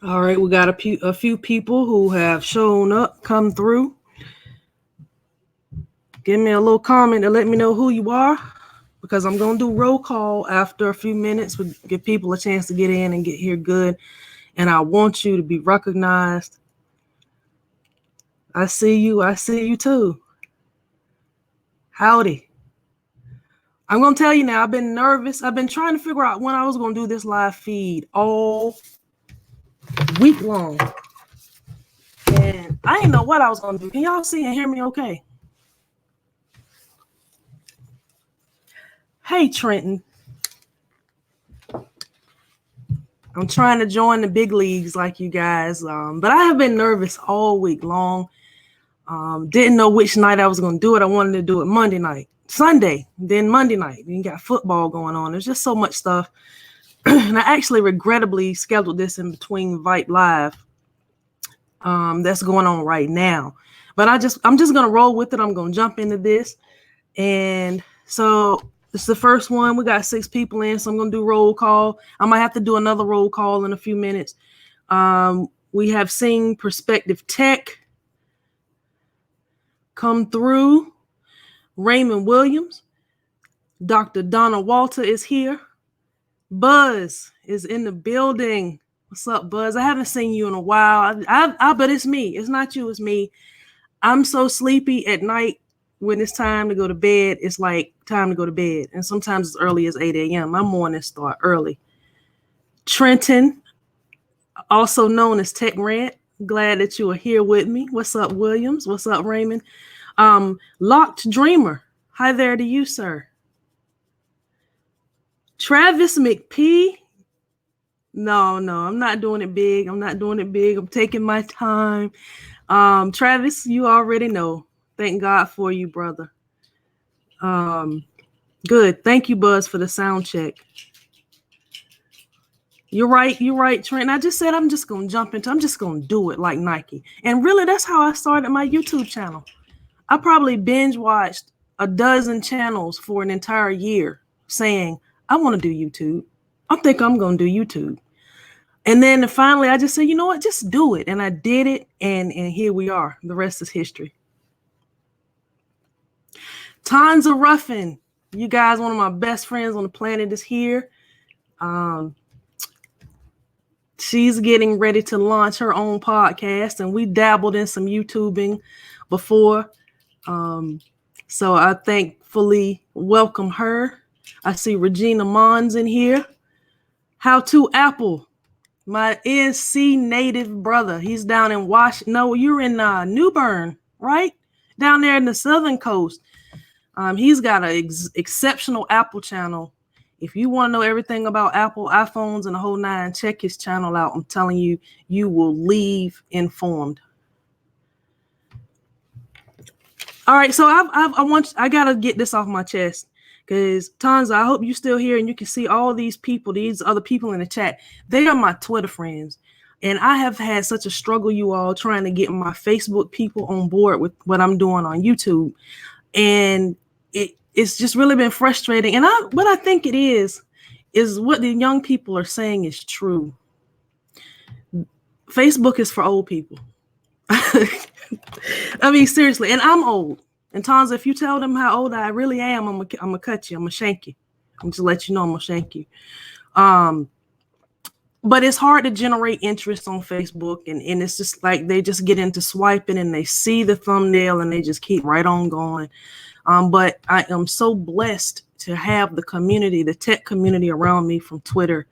All right, we got a few people who have shown up, come through. Give me a little comment to let me know who you are, because I'm gonna do roll call after a few minutes. We give people a chance to get in and get here good, and I want you to be recognized. I see you. I see you too. Howdy. I'm gonna tell you now. I've been nervous. I've been trying to figure out when I was gonna do this live feed all week long, and I didn't know what I was gonna do. Can y'all see and hear me okay? Hey, Trenton. I'm trying to join the big leagues like you guys, but I have been nervous all week long. Didn't know which night I was going to do it. I wanted to do it Monday night, Sunday, then Monday night. Then you got football going on. There's just so much stuff. And I actually regrettably scheduled this in between Vibe Live that's going on right now. But I'm just going to roll with it. I'm going to jump into this. And so this is the first one. We got 6 people in, so I'm going to do roll call. I might have to do another roll call in a few minutes. We have seen Perspective Tech come through. Raymond Williams. Dr. Donna Walter is here. Buzz is in the building. What's up, Buzz? I haven't seen you in a while. But it's me. It's not you, it's me. I'm so sleepy at night. When it's time to go to bed, it's like time to go to bed. And sometimes as early as 8 a.m. My mornings start early. Trenton, also known as Tech Rant. Glad that you are here with me. What's up, Williams? What's up, Raymond? Locked Dreamer. Hi there to you, sir. Travis McP. No, I'm not doing it big. I'm taking my time. Travis, you already know. Thank God for you, brother. Good. Thank you, Buzz, for the sound check. You're right, Trent. I just said I'm just going to do it like Nike. And really, that's how I started my YouTube channel. I probably binge watched a dozen channels for an entire year saying, I want to do YouTube. I think I'm going to do YouTube. And then finally, I just said, you know what? Just do it. And I did it. And here we are. The rest is history. Tons of Ruffin. You guys, one of my best friends on the planet is here. She's getting ready to launch her own podcast, and we dabbled in some YouTubing before. So I thankfully welcome her. I see Regina Mons in here. How to Apple, my NC native brother. He's down in Washington. No, you're in New Bern, right? Down there in the southern coast. He's got an exceptional Apple channel. If you want to know everything about Apple, iPhones, and the whole nine, check his channel out. I'm telling you, you will leave informed. All right, so I gotta get this off my chest, because Tanza, I hope you're still here and you can see all these people, these other people in the chat. They are my Twitter friends, and I have had such a struggle, you all, trying to get my Facebook people on board with what I'm doing on YouTube, and it's just really been frustrating. And what I think it is what the young people are saying is true. Facebook is for old people. I mean, seriously. And I'm old. And Tons, if you tell them how old I really am, I'm gonna cut you. I'm gonna shank you. I'm just let you know I'm gonna shank you. But it's hard to generate interest on Facebook, and it's just like they just get into swiping and they see the thumbnail and they just keep right on going. But I am so blessed to have the community, the tech community around me from Twitter.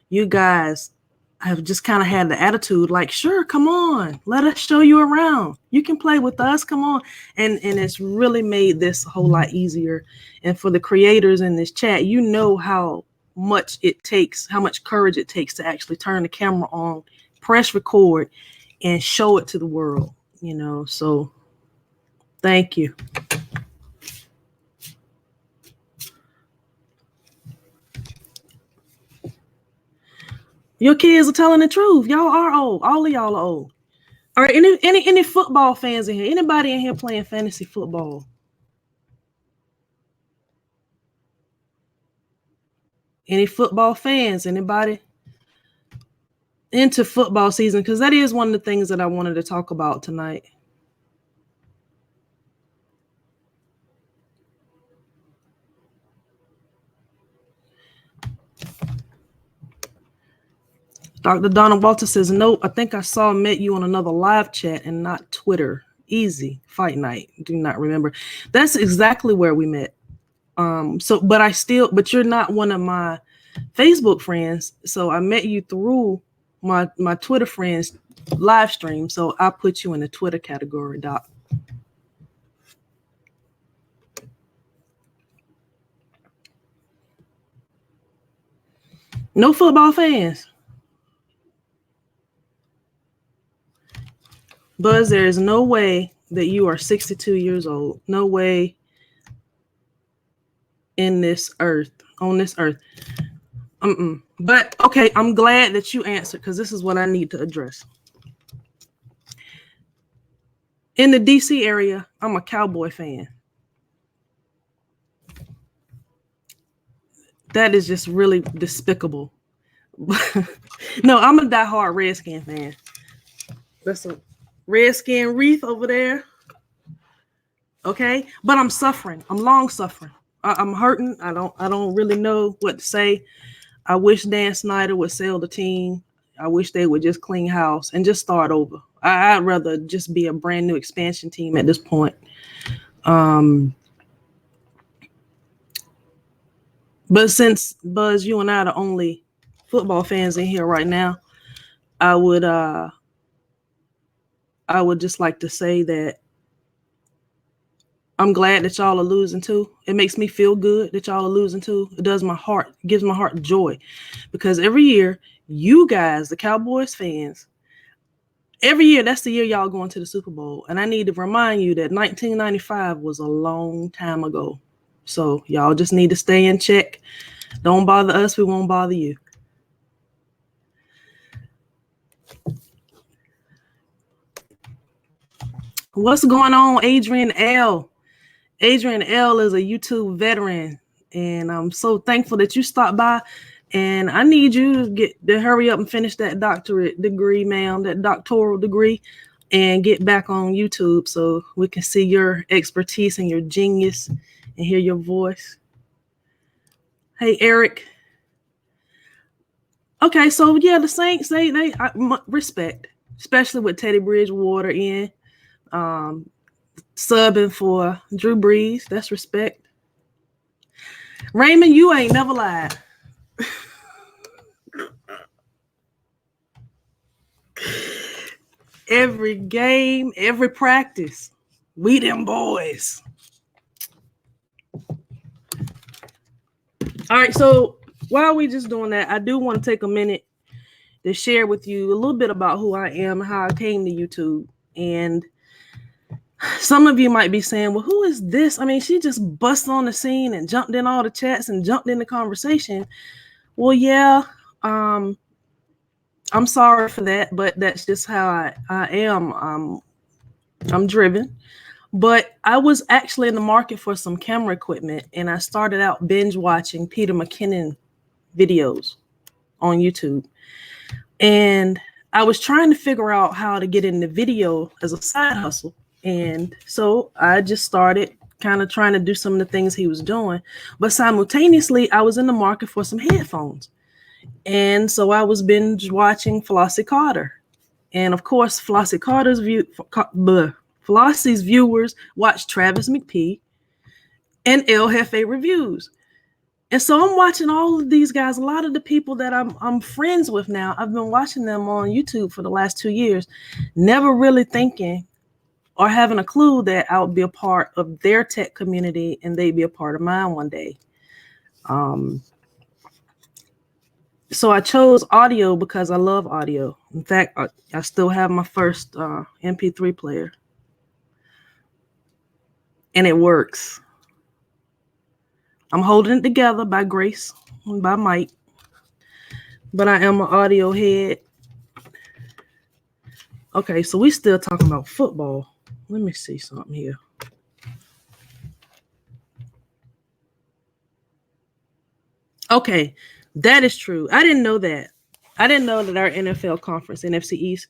You guys have just kind of had the attitude like, sure, come on, let us show you around. You can play with us, come on. And it's really made this a whole lot easier. And for the creators in this chat, you know how much it takes, how much courage it takes to actually turn the camera on, press record, and show it to the world, you know. So thank you. Your kids are telling the truth. Y'all are old. All of y'all are old. All right, any football fans in here? Anybody in here playing fantasy football? Any football fans? Anybody? into football season, because that is one of the things that I wanted to talk about tonight. Dr. Donald Walter says, nope, I think I met you on another live chat and not Twitter. Easy. Fight night. Do not remember. That's exactly where we met. But you're not one of my Facebook friends. So I met you through my Twitter friends live stream. So I put you in the Twitter category, Doc. No football fans. Buzz, there is no way that you are 62 years old. No way on this earth. But okay, I'm glad that you answered, because this is what I need to address. In the DC area, I'm a Cowboy fan. That is just really despicable. No, I'm a diehard Redskin fan. That's a Redskin wreath over there. Okay, but I'm suffering. I'm long suffering. I'm hurting. I don't really know what to say. I wish Dan Snyder would sell the team. I wish they would just clean house and just start over. I'd rather just be a brand new expansion team at this point. But since Buzz, you and I are the only football fans in here right now, I would just like to say that I'm glad that y'all are losing too. It makes me feel good that y'all are losing too. It gives my heart joy, because every year, you guys, the Cowboys fans, every year, that's the year y'all going to the Super Bowl. And I need to remind you that 1995 was a long time ago. So y'all just need to stay in check. Don't bother us. We won't bother you. What's going on, Adrian L? Adrian L is a YouTube veteran, and I'm so thankful that you stopped by. And I need you to hurry up and finish that doctorate degree, ma'am, that doctoral degree, and get back on YouTube so we can see your expertise and your genius and hear your voice. Hey, Eric. Okay, so yeah, the Saints, they respect, especially with Teddy Bridgewater in. Subbing for Drew Brees. That's respect. Raymond, you ain't never lied. Every game, every practice, we them boys. All right, so while we just doing that, I do want to take a minute to share with you a little bit about who I am, how I came to YouTube. And some of you might be saying, well, who is this? I mean, she just busted on the scene and jumped in all the chats and jumped in the conversation. Well, yeah, I'm sorry for that, but that's just how I am. I'm driven. But I was actually in the market for some camera equipment, and I started out binge watching Peter McKinnon videos on YouTube. And I was trying to figure out how to get into video as a side hustle. And so I just started kind of trying to do some of the things he was doing. But simultaneously, I was in the market for some headphones. And so I was binge watching Flossie Carter. And of course, Flossie's viewers watch Travis McPee and El Jefe reviews. And so I'm watching all of these guys, a lot of the people that I'm friends with now. I've been watching them on YouTube for the last 2 years, never really thinking or having a clue that I would be a part of their tech community and they'd be a part of mine one day. So I chose audio because I love audio. In fact, I still have my first MP3 player. And it works. I'm holding it together by grace and by might. But I am an audio head. Okay, so we still talking about football. Let me see something here. Okay, that is true. I didn't know that. I didn't know that our NFL conference, NFC East,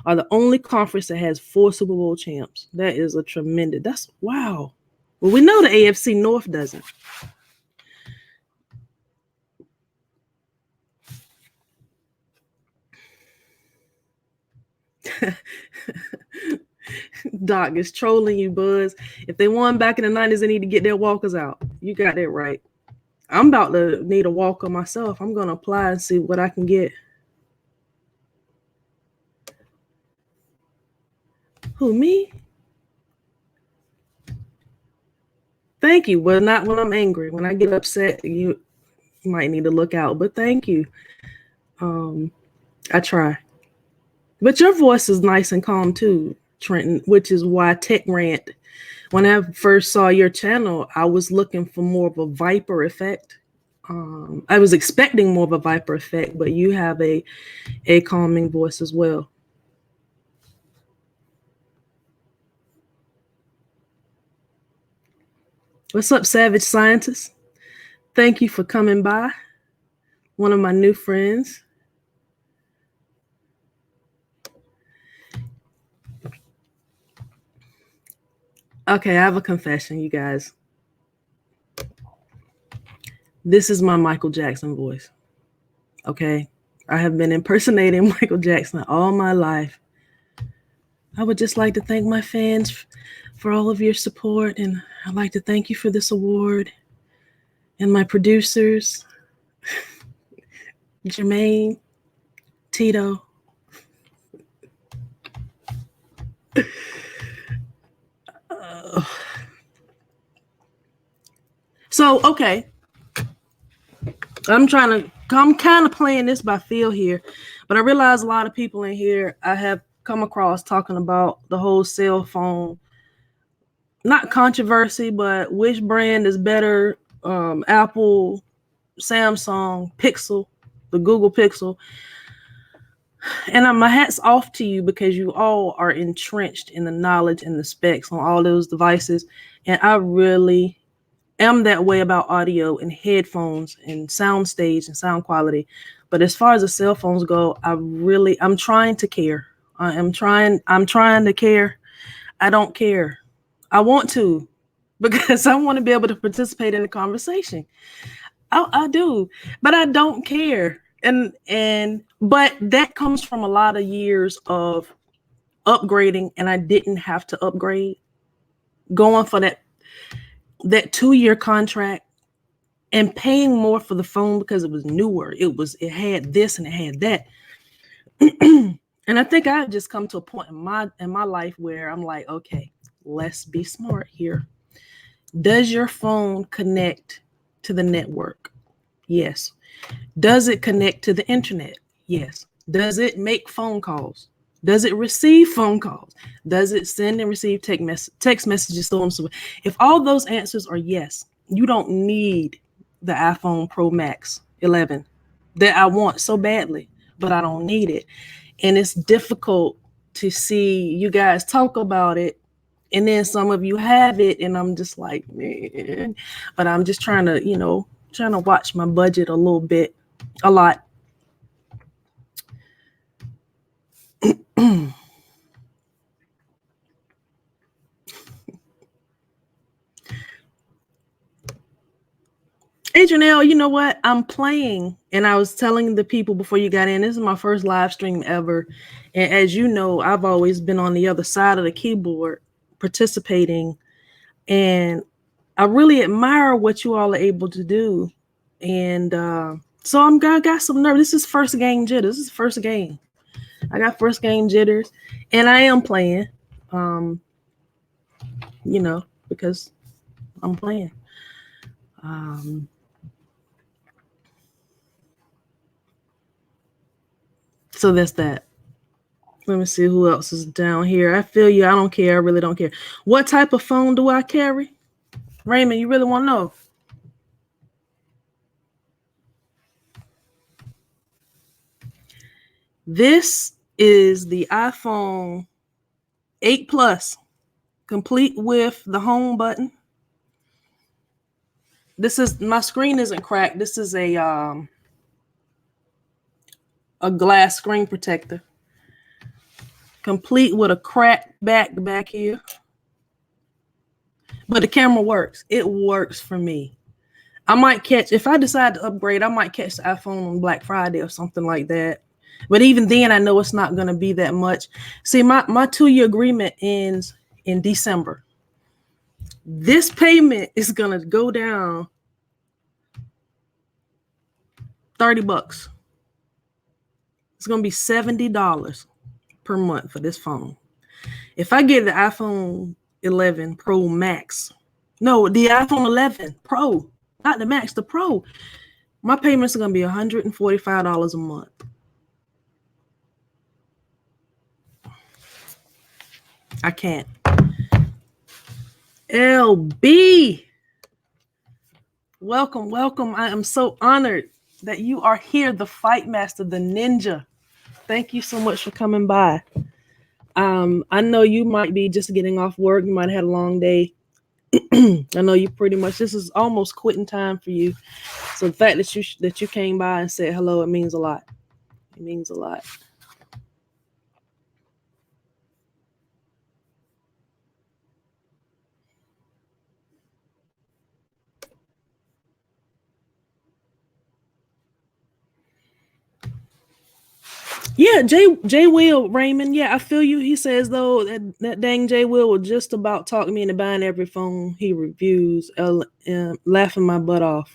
are the only conference that has 4 Super Bowl champs. That is a tremendous. That's wow. Well, we know the AFC North doesn't. Doc is trolling you, Buzz. If they won back in the 90s, they need to get their walkers out. You got that right. I'm about to need a walker myself. I'm going to apply and see what I can get. Who, me? Thank you. Well, not when I'm angry. When I get upset, you might need to look out. But thank you. I try. But your voice is nice and calm too, Trenton, which is why Tech Rant, when I first saw your channel, I was looking for more of a Viper effect. I was expecting more of a Viper effect, but you have a calming voice as well. What's up, Savage Scientist? Thank you for coming by. One of my new friends. Okay, I have a confession, you guys. This is my Michael Jackson voice. Okay, I have been impersonating Michael Jackson all my life. I would just like to thank my fans for all of your support, and I'd like to thank you for this award, and my producers, Jermaine, Tito. So, okay. I'm kind of playing this by feel here, but I realize a lot of people in here I have come across talking about the whole cell phone, not controversy, but which brand is better, Apple, Samsung, Pixel, the Google Pixel. And my hat's off to you because you all are entrenched in the knowledge and the specs on all those devices. And I really am that way about audio and headphones and sound stage and sound quality. But as far as the cell phones go, I'm trying to care. I'm trying to care. I don't care. I want to, because I want to be able to participate in the conversation. I do, but I don't care. But that comes from a lot of years of upgrading, and I didn't have to upgrade. Going for that 2-year contract and paying more for the phone because it was newer. It had this and it had that. And I think I've just come to a point in my life where I'm like, okay, let's be smart here. Does your phone connect to the network? Yes. Does it connect to the internet? Yes. Does it make phone calls? Does it receive phone calls? Does it send and receive text messages? So on so. If all those answers are yes, you don't need the iPhone Pro Max 11 that I want so badly, but I don't need it. And it's difficult to see you guys talk about it, and then some of you have it, and I'm just like, man. But I'm just trying to watch my budget a lot. Adrianelle, you know what? I'm playing, and I was telling the people before you got in, this is my first live stream ever. And as you know, I've always been on the other side of the keyboard participating. And I really admire what you all are able to do. And so I got some nerve. This is first game jitters. This is first game. I got first game jitters, and I am playing, because I'm playing. So that's that. Let me see who else is down here. I feel you. I don't care. I really don't care. What type of phone do I carry? Raymond, you really want to know? This is the iPhone 8 Plus, complete with the home button. This is, my screen isn't cracked. This is a a glass screen protector, complete with a cracked back here. But the camera works. It works for me. I might catch, if I decide to upgrade, I might catch the iPhone on Black Friday or something like that. But even then, I know it's not going to be that much. See, my 2-year agreement ends in December. This payment is going to go down $30. It's going to be $70 per month for this phone. If I get the iPhone 11 Pro Max, no, the iPhone 11 Pro, not the Max, the Pro, my payments are going to be $145 a month. I can't. LB, welcome. I am so honored that you are here, the Fight Master, the Ninja. Thank you so much for coming by. I know you might be just getting off work. You might have had a long day. I know you pretty much, this is almost quitting time for you. So the fact that you came by and said hello, it means a lot. It means a lot. Yeah, Jay Will Raymond. Yeah, I feel you. He says though that dang Jay will just about talk me into buying every phone he reviews, laughing my butt off.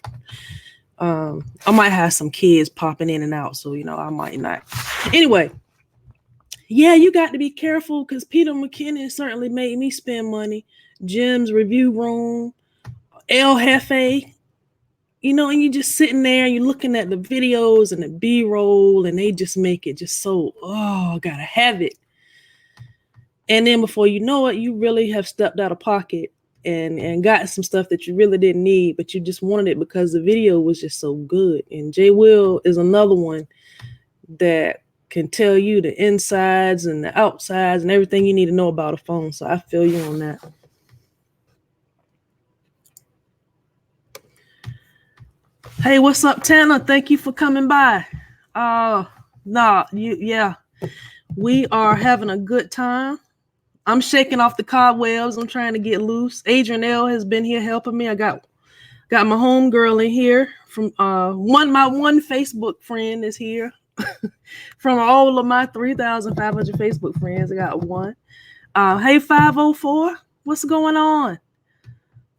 I might have some kids popping in and out, so I might not. Anyway, yeah, you got to be careful because Peter McKinnon certainly made me spend money. Jim's Review Room, El Jefe. And you're just sitting there and you're looking at the videos and the B-roll and they just make it just so, gotta have it. And then before you know it, you really have stepped out of pocket and got some stuff that you really didn't need, but you just wanted it because the video was just so good. And Jay Will is another one that can tell you the insides and the outsides and everything you need to know about a phone. So I feel you on that. Hey, what's up, Tanner? Thank you for coming by. We are having a good time. I'm shaking off the cobwebs. I'm trying to get loose. Adrian L has been here helping me. I got my homegirl in here from my one Facebook friend is here. From all of my 3,500 Facebook friends, I got one. Hey, 504, what's going on?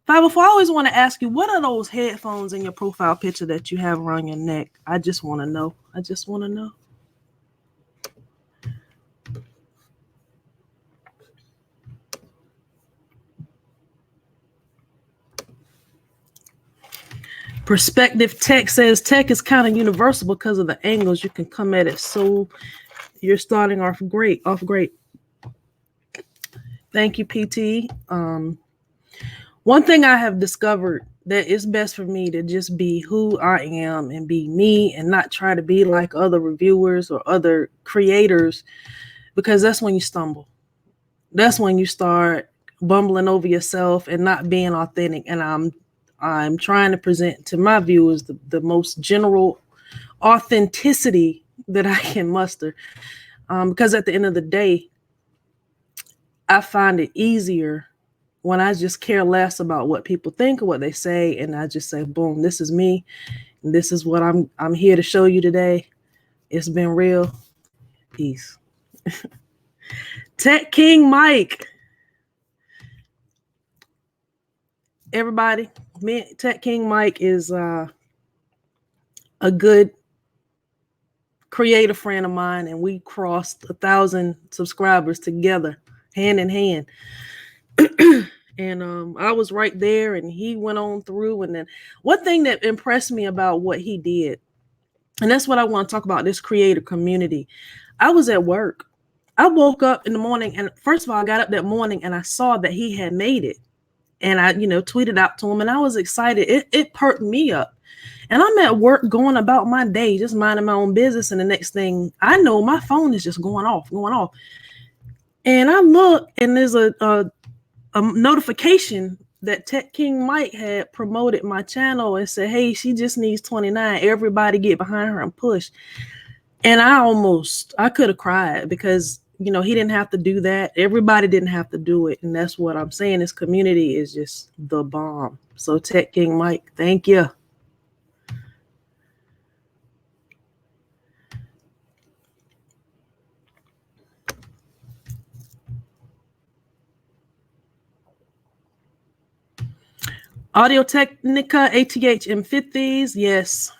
504, I always want to ask you, what are those headphones in your profile picture that you have around your neck? I just want to know. Perspective Tech says tech is kind of universal because of the angles you can come at it. So you're starting off great. Thank you, PT. One thing I have discovered that it's best for me to just be who I am and be me and not try to be like other reviewers or other creators, because that's when you stumble. That's when you start bumbling over yourself and not being authentic. And I'm trying to present to my viewers the most general authenticity that I can muster. Because at the end of the day, I find it easier when I just care less about what people think or what they say, and I just say, boom, this is me. And this is what I'm here to show you today. It's been real. Peace. Tech King Mike. Everybody, Tech King Mike is a good creative friend of mine, and we crossed 1,000 subscribers together, hand in hand. And I was right there and he went on through. And then one thing that impressed me about what he did, and that's what I want to talk about, this creator community. I was at work. I woke up in the morning, and first of all, I got up that morning and I saw that he had made it. And I, tweeted out to him, and I was excited. It perked me up. And I'm at work going about my day, just minding my own business. And the next thing I know, my phone is just going off. And I look, and there's a notification that Tech King Mike had promoted my channel and said, hey, she just needs 29. Everybody get behind her and push. And I could have cried because, he didn't have to do that. Everybody didn't have to do it. And that's what I'm saying. This community is just the bomb. So Tech King Mike, thank you. Audio Technica ATH M50s. Yes.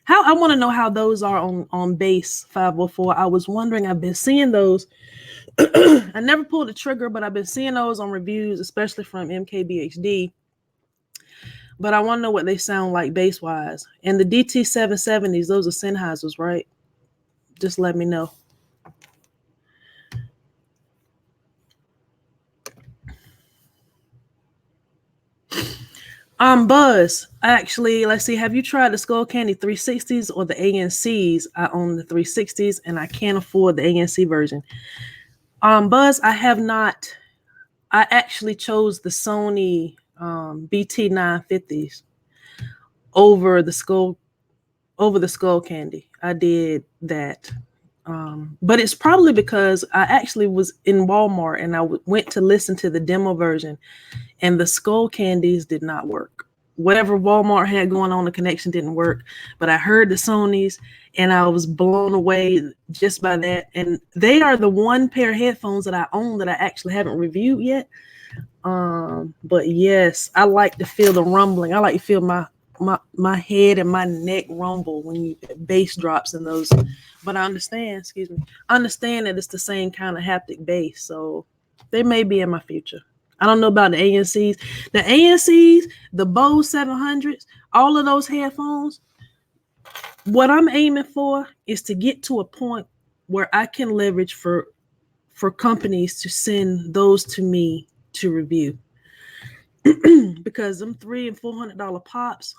I want to know how those are on base 504. I was wondering, I've been seeing those. I never pulled the trigger, but I've been seeing those on reviews, especially from MKBHD. But I want to know what they sound like bass wise. And the DT770s, those are Sennheisers, right? Just let me know. Buzz, actually, let's see. Have you tried the Skull Candy 360s or the ANCs? I own the 360s and I can't afford the ANC version. Buzz, I have not. I actually chose the Sony BT 950s over the Skull Candy. I did that. But it's probably because I actually was in Walmart and I went to listen to the demo version, and the Skull Candies did not work. Whatever Walmart had going on, the connection didn't work. But I heard the Sonys and I was blown away just by that. And they are the one pair of headphones that I own that I actually haven't reviewed yet. But yes, I like to feel the rumbling. I like to feel my head and my neck rumble when bass drops in those. But I understand, that it's the same kind of haptic bass. So they may be in my future. I don't know about the ANCs. The ANCs, the Bose 700s, all of those headphones, what I'm aiming for is to get to a point where I can leverage for companies to send those to me to review. Because them $300 and $400 pops,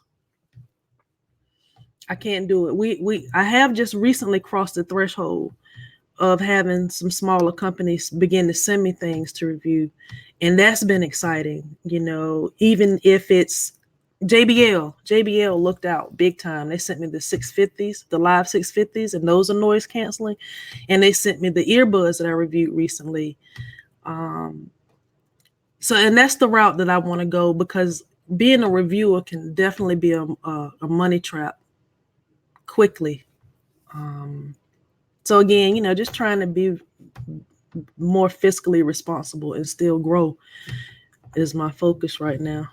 I can't do it. I have just recently crossed the threshold of having some smaller companies begin to send me things to review. And that's been exciting, even if it's JBL looked out big time. They sent me the 650s, the live 650s, and those are noise canceling. And they sent me the earbuds that I reviewed recently. And that's the route that I want to go, because being a reviewer can definitely be a money trap quickly. So again, just trying to be more fiscally responsible and still grow is my focus right now.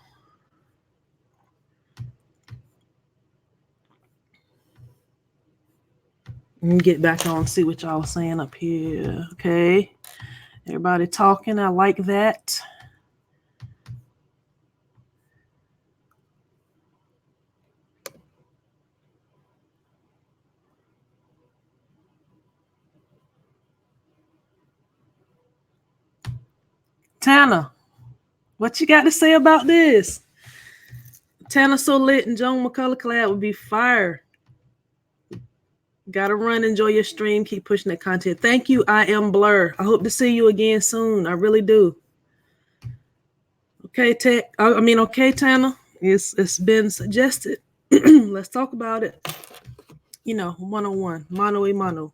Let me get back on, see what y'all are saying up here. Okay. Everybody talking. I like that. Tanner, what you got to say about this? Tanner So Lit and Joan McCullough collab would be fire. Gotta run, enjoy your stream, keep pushing that content. Thank you, I Am Blur. I hope to see you again soon. I really do. Okay, Tanner. It's been suggested. Let's talk about it. 101, mano a mano.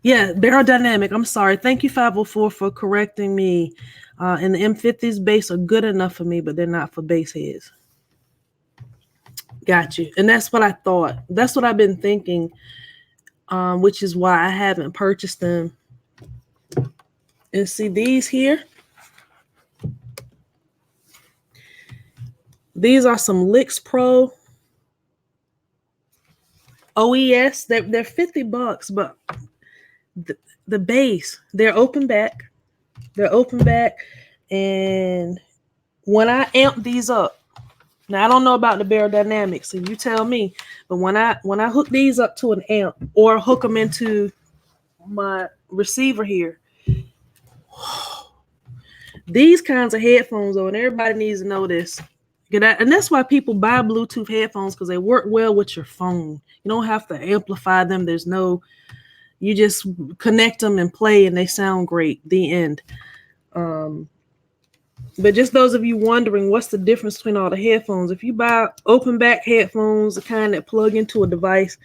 Yeah, Barodynamic. I'm sorry. Thank you, 504, for correcting me. And the M50s bass are good enough for me, but they're not for bass heads. Got you. And that's what I thought. That's what I've been thinking, which is why I haven't purchased them. And see these here? These are some Licks Pro OES. They're $50, but the bass, they're open back. And when I amp these up, now I don't know about the Barodynamics, so you tell me, but when I hook these up to an amp or hook them into my receiver here, these kinds of headphones, and everybody needs to know this. And that's why people buy Bluetooth headphones, because they work well with your phone. You don't have to amplify them. You just connect them and play and they sound great. The end. But just those of you wondering what's the difference between all the headphones, if you buy open back headphones, the kind that plug into a device,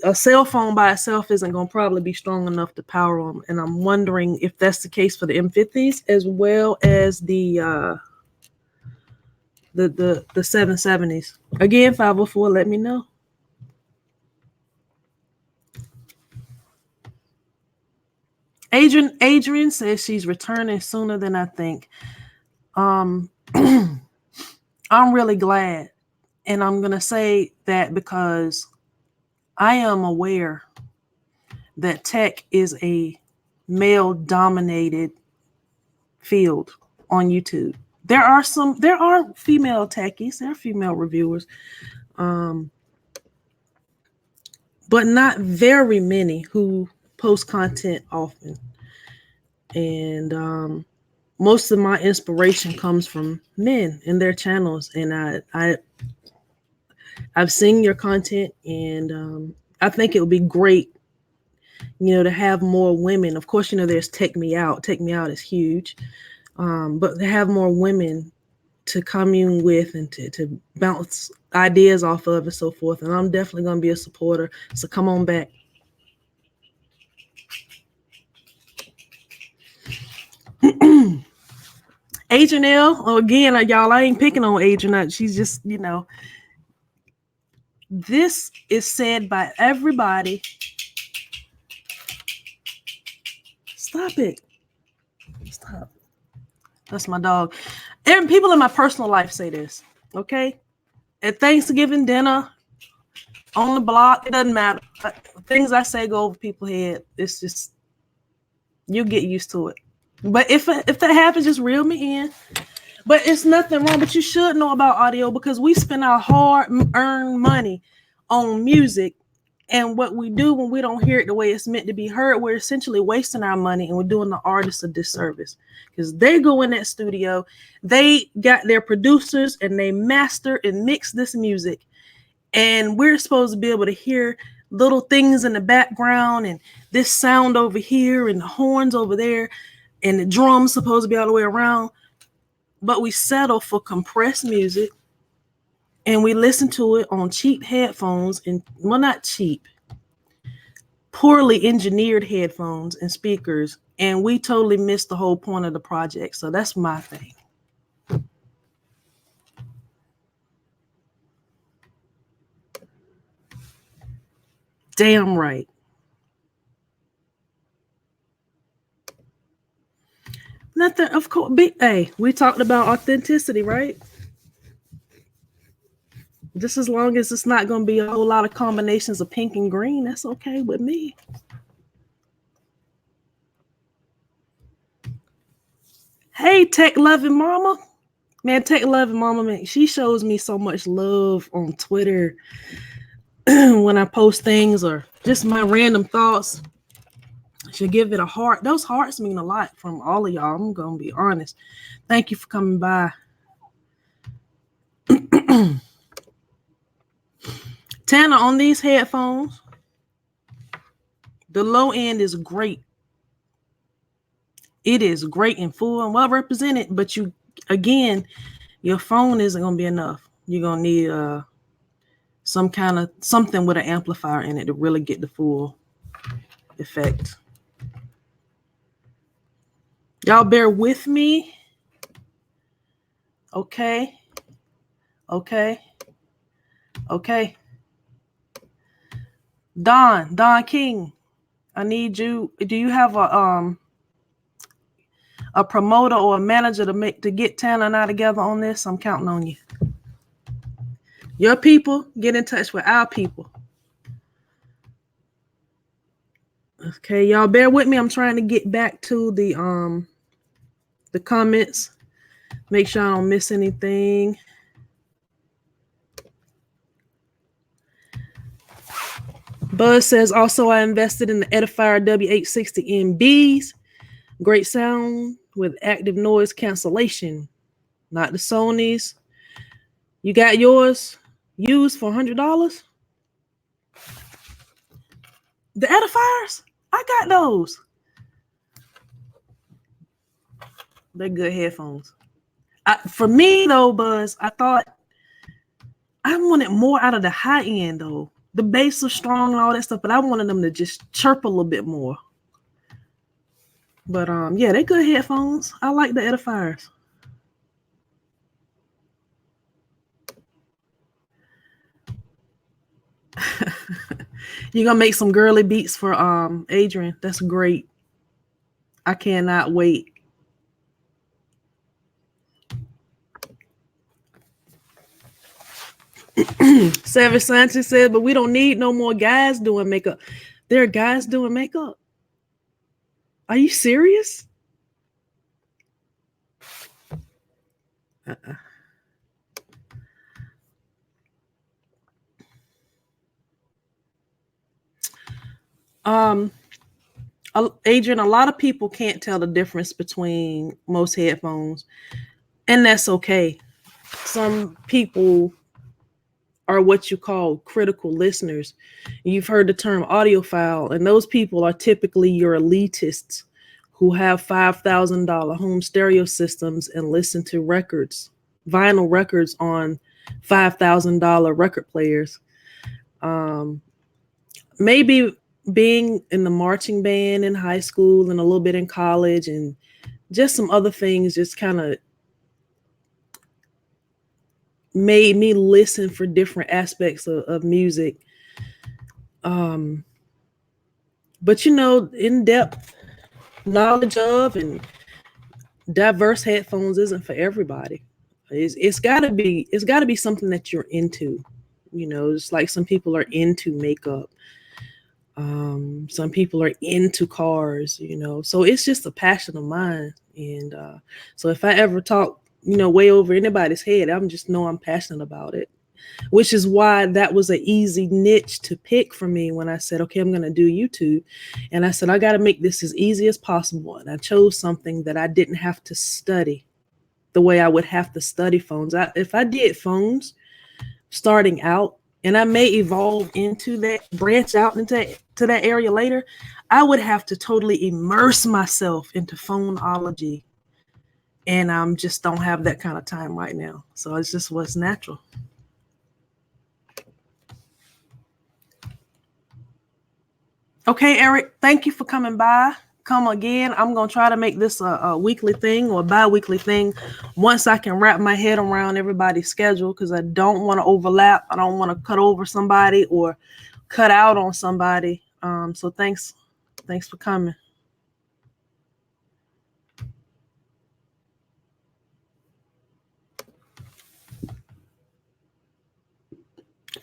a cell phone by itself isn't going to probably be strong enough to power them. And I'm wondering if that's the case for the M50s as well as the 770s. Again, 504, let me know. Adrian says she's returning sooner than I think. I'm really glad. And I'm going to say that because I am aware that tech is a male-dominated field on YouTube. There are female techies, there are female reviewers, but not very many who post content often. And most of my inspiration comes from men and their channels. And I've seen your content, and I think it would be great, to have more women. Of course, there's Take Me Out. Take Me Out is huge. But to have more women to commune with and to bounce ideas off of and so forth. And I'm definitely going to be a supporter. So come on back. Adrian L. Again, y'all, I ain't picking on Adrian. She's just, this is said by everybody. Stop it. Stop. That's my dog. And people in my personal life say this, okay? At Thanksgiving dinner, on the block, it doesn't matter. Things I say go over people's head. It's just, you'll get used to it. But if that happens, just reel me in. But it's nothing wrong. But you should know about audio because we spend our hard-earned money on music. And what we do when we don't hear it the way it's meant to be heard, we're essentially wasting our money and we're doing the artists a disservice. Because they go in that studio, they got their producers and they master and mix this music. And we're supposed to be able to hear little things in the background and this sound over here and the horns over there and the drums supposed to be all the way around. But we settle for compressed music and we listen to it on cheap headphones and, well, not cheap, poorly engineered headphones and speakers. And we totally missed the whole point of the project. So that's my thing. Damn right. Nothing, of course. Hey, we talked about authenticity, right? Just as long as it's not going to be a whole lot of combinations of pink and green, that's okay with me. Hey, Tech Loving Mama. Man, Tech Loving Mama, man, she shows me so much love on Twitter when I post things or just my random thoughts. She'll give it a heart. Those hearts mean a lot from all of y'all. I'm going to be honest. Thank you for coming by. Tanner, on these headphones, the low end is great. It is great and full and well represented, but again, your phone isn't going to be enough. You're going to need something with an amplifier in it to really get the full effect. Y'all bear with me. Okay. Don King, I need you. Do you have a promoter or a manager to get Tanner and I together on this? I'm counting on you. Your people, get in touch with our people. Okay, y'all bear with me. I'm trying to get back to the comments. Make sure I don't miss anything. Buzz says, also, I invested in the Edifier W860MBs. Great sound with active noise cancellation. Not the Sonys. You got yours used for $100? The Edifiers? I got those. They're good headphones. For me though, Buzz, I thought I wanted more out of the high end though. The bass was strong and all that stuff, but I wanted them to just chirp a little bit more. But yeah, they good headphones. I like the edifiers. You're gonna make some girly beats for Adrian. That's great. I cannot wait. Savage Sanchez said, but we don't need no more guys doing makeup. There are guys doing makeup. Are you serious? Uh-uh. Adrian, a lot of people can't tell the difference between most headphones, and that's okay. Some people are what you call critical listeners. You've heard the term audiophile, and those people are typically your elitists who have $5,000 home stereo systems and listen to records, vinyl records on $5,000 record players. Maybe being in the marching band in high school and a little bit in college and just some other things just kind of made me listen for different aspects of music. But in-depth knowledge of and diverse headphones isn't for everybody. It's gotta be something that you're into. It's like some people are into makeup. Some people are into cars, so it's just a passion of mine. And so if I ever talk, way over anybody's head, I'm passionate about it, which is why that was an easy niche to pick for me when I said, okay, I'm going to do YouTube. And I said, I got to make this as easy as possible. And I chose something that I didn't have to study the way I would have to study phones. If I did phones starting out, and I may evolve into that, branch out into that area later, I would have to totally immerse myself into phonology. And I just don't have that kind of time right now. So it's just what's natural. Okay, Eric, thank you for coming by. Come again. I'm going to try to make this a weekly thing or a bi-weekly thing once I can wrap my head around everybody's schedule, because I don't want to overlap. I don't want to cut over somebody or cut out on somebody. So thanks for coming.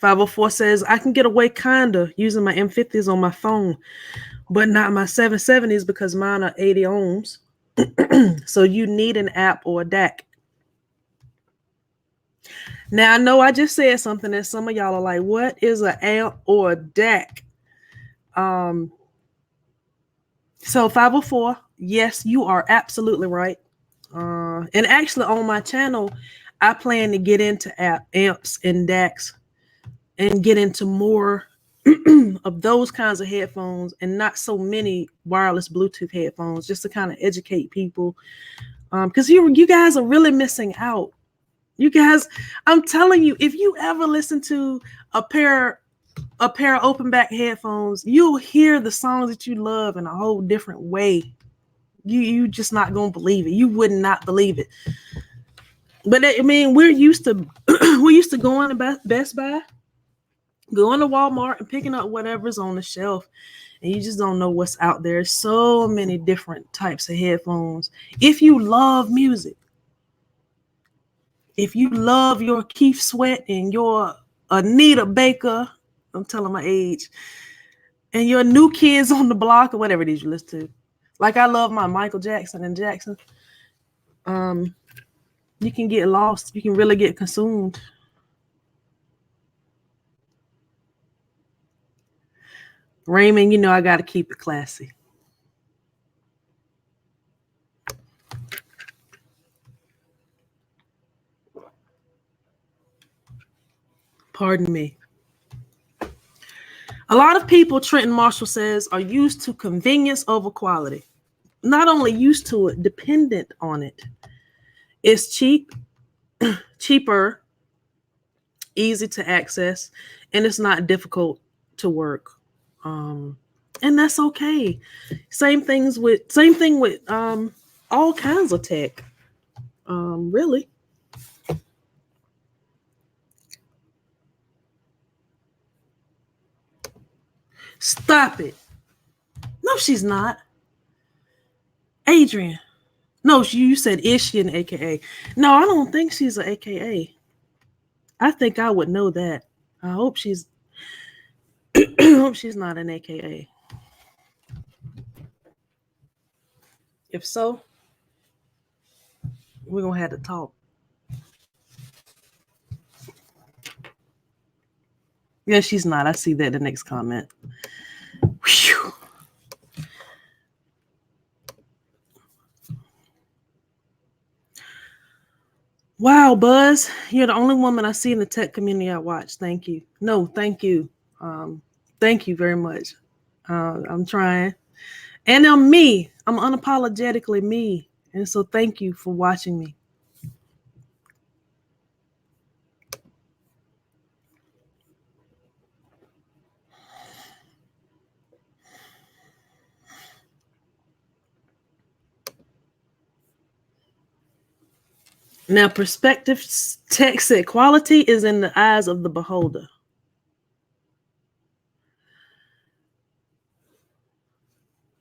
.504 says, I can get away kinda using my M50s on my phone, but not my 770s because mine are 80 ohms. So you need an app or a DAC. Now I know I just said something that some of y'all are like, what is an amp or a DAC? So 504, yes, you are absolutely right. And actually on my channel, I plan to get into amps and DACs and get into more of those kinds of headphones and not so many wireless Bluetooth headphones, just to kind of educate people. Because you guys are really missing out. You guys, I'm telling you, if you ever listen to a pair of open back headphones, you'll hear the songs that you love in a whole different way. You just not gonna believe it. You would not believe it. But I mean, we're used to going to Best Buy, going to Walmart and picking up whatever's on the shelf, and you just don't know what's out there. So many different types of headphones. If you love music, if you love your Keith Sweat and your Anita Baker, I'm telling my age, and your New Kids on the Block or whatever it is you listen to. Like I love my Michael Jackson and Jackson. You can get lost. You can really get consumed. Raymond, I got to keep it classy. Pardon me. A lot of people, Trenton Marshall says, are used to convenience over quality. Not only used to it, dependent on it. It's cheaper, easy to access, and it's not difficult to work. And that's okay. Same thing with all kinds of tech. Really. Stop it. No, she's not. Adrian. No, you said is she an AKA? No, I don't think she's an AKA. I think I would know that. I hope she's I hope she's not an AKA. If so, we're gonna have to talk. Yeah, she's not. I see that in the next comment. Whew. Wow, Buzz, you're the only woman I see in the tech community I watch. Thank you. No, thank you. Thank you very much. I'm trying. And I'm me. I'm unapologetically me. And so thank you for watching me. Now, perspective text said quality is in the eyes of the beholder.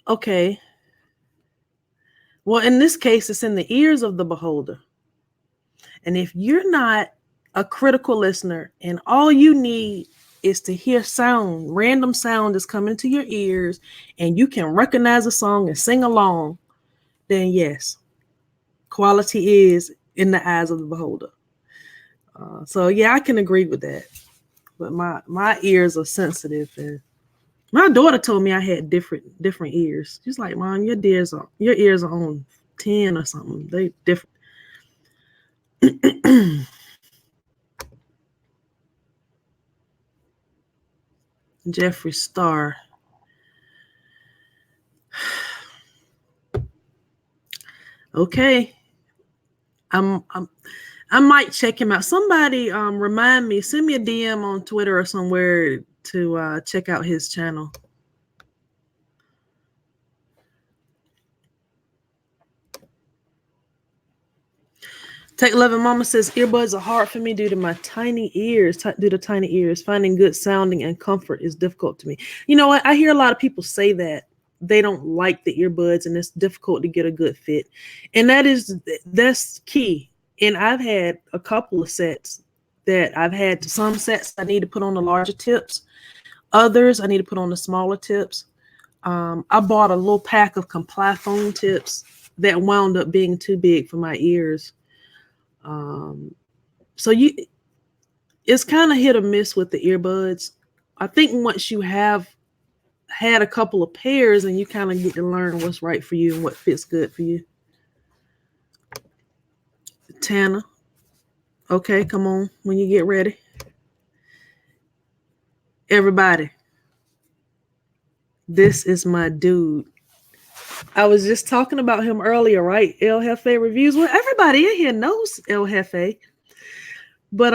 Okay. Well, in this case, it's in the ears of the beholder. And if you're not a critical listener and all you need is to hear sound, random sound is coming to your ears, and you can recognize a song and sing along, then yes, quality is in the eyes of the beholder. So yeah, I can agree with that. But my ears are sensitive, and my daughter told me I had different ears. She's like, "Mom, your ears are on 10 or something. They different." Jeffree Star. Okay. I might check him out. Somebody remind me, send me a DM on Twitter or somewhere to check out his channel. Take 11 Mama says earbuds are hard for me due to my tiny ears. Due to tiny ears, finding good sounding and comfort is difficult to me. You know what? I hear a lot of people say that they don't like the earbuds and it's difficult to get a good fit, and that's key. And I've had a couple of sets that I've had. Some sets I need to put on the larger tips. Others I need to put on the smaller tips. I bought a little pack of Comply phone tips that wound up being too big for my ears. So it's kind of hit or miss with the earbuds. I think once you have had a couple of pairs and you kind of get to learn what's right for you and what fits good for you. Tana. Okay, come on when you get ready. Everybody. This is my dude. I was just talking about him earlier, right? El Jefe Reviews. Well, everybody in here knows El Jefe. But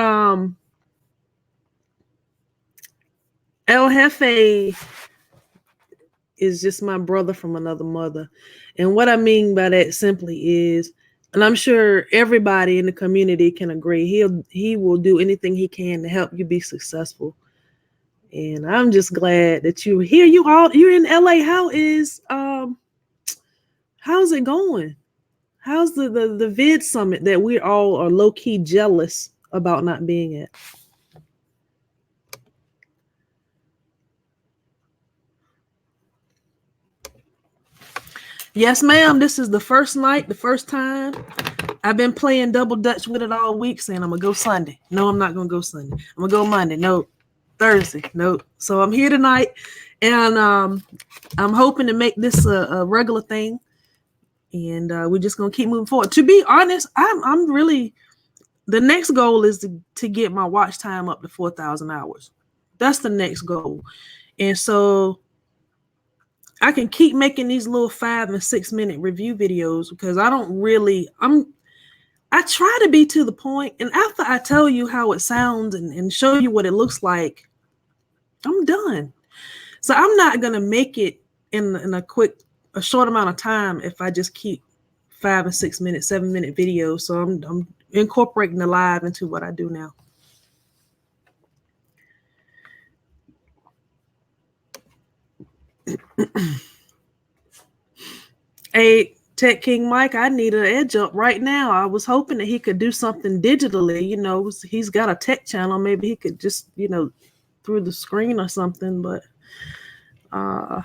El Jefe is just my brother from another mother. And what I mean by that simply is, and I'm sure everybody in the community can agree, he will do anything he can to help you be successful. And I'm just glad that you're here. You're in LA. How's it going? How's the vid summit that we all are low-key jealous about not being at? Yes, ma'am. This is the first night, the first time. I've been playing double dutch with it all week, saying I'm gonna go Sunday. No, I'm not gonna go Sunday. I'm gonna go Monday. No, Thursday. No. So I'm here tonight, and I'm hoping to make this a regular thing. And we're just gonna keep moving forward. To be honest, I'm really, the next goal is to get my watch time up to 4,000 hours. That's the next goal, and so I can keep making these little 5 and 6 minute review videos because I I try to be to the point, and after I tell you how it sounds and show you what it looks like, I'm done. So I'm not gonna make it in a short amount of time if I just keep 5 and 6 minute, 7-minute videos. So I'm incorporating the live into what I do now. Hey, Tech King Mike, I need an edge up right now. I was hoping that he could do something digitally. You know, he's got a tech channel. Maybe he could just, you know, through the screen or something. But I'll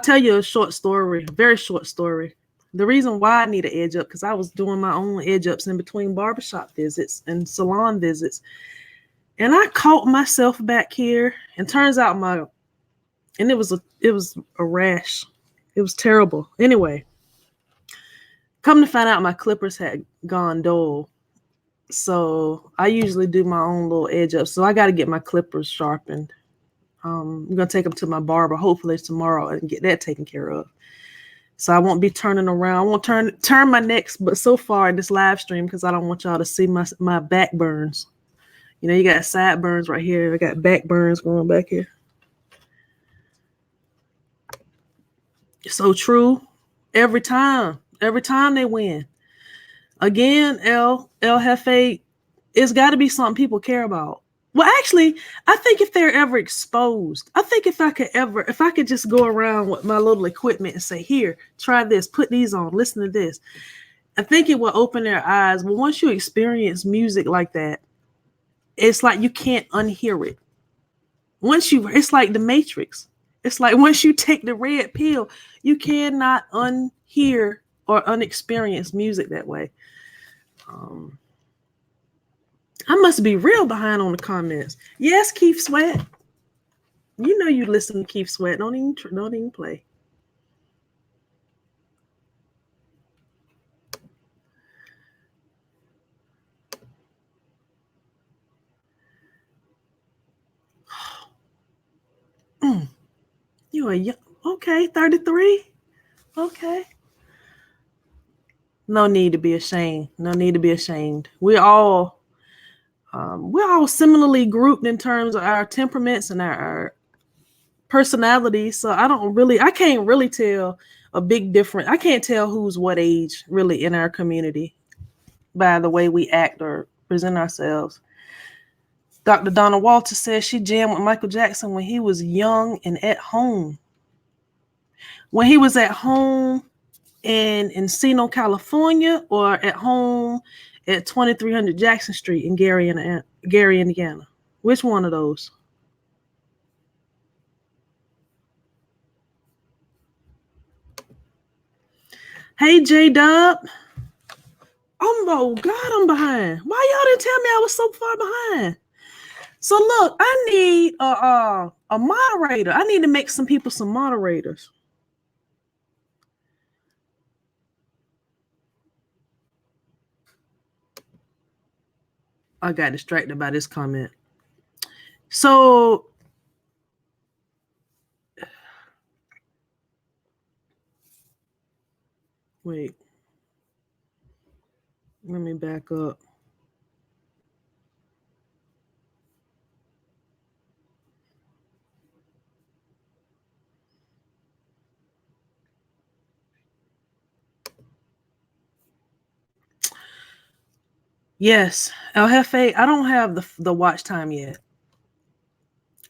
tell you a short story, a very short story. The reason why I need an edge up, because I was doing my own edge ups in between barbershop visits and salon visits. And I caught myself back here, and turns out it was a rash. It was terrible. Anyway, come to find out my clippers had gone dull. So I usually do my own little edge up. So I got to get my clippers sharpened. I'm going to take them to my barber, hopefully tomorrow, and get that taken care of. So I won't be turning around. I won't turn my necks, but so far in this live stream, because I don't want y'all to see my back burns. You know, you got side burns right here. I got back burns going back here. So true. Every time they win. Again, El Jefe, it's got to be something people care about. Well, actually, I think if they're ever exposed, I think if I could just go around with my little equipment and say, here, try this, put these on, listen to this, I think it will open their eyes. But once you experience music like that, it's like you can't unhear it. It's like the Matrix. It's like once you take the red pill, you cannot unhear or unexperience music that way. I must be real behind on the comments. Yes, Keith Sweat. You know you listen to Keith Sweat. Don't even play. You are young. Okay, 33. Okay. No need to be ashamed. No need to be ashamed. We're all similarly grouped in terms of our temperaments and our personalities. So I can't really tell a big difference. I can't tell who's what age really in our community by the way we act or present ourselves. Dr. Donna Walter says she jammed with Michael Jackson when he was young and at home. When he was at home in Encino, California, or at home at 2300 Jackson Street in Gary, Indiana. Which one of those? Hey, J-Dub. Oh, God, I'm behind. Why y'all didn't tell me I was so far behind? So, look, I need a moderator. I need to make some people some moderators. I got distracted by this comment. So, wait. Let me back up. Yes, El Jefe, I don't have the watch time yet.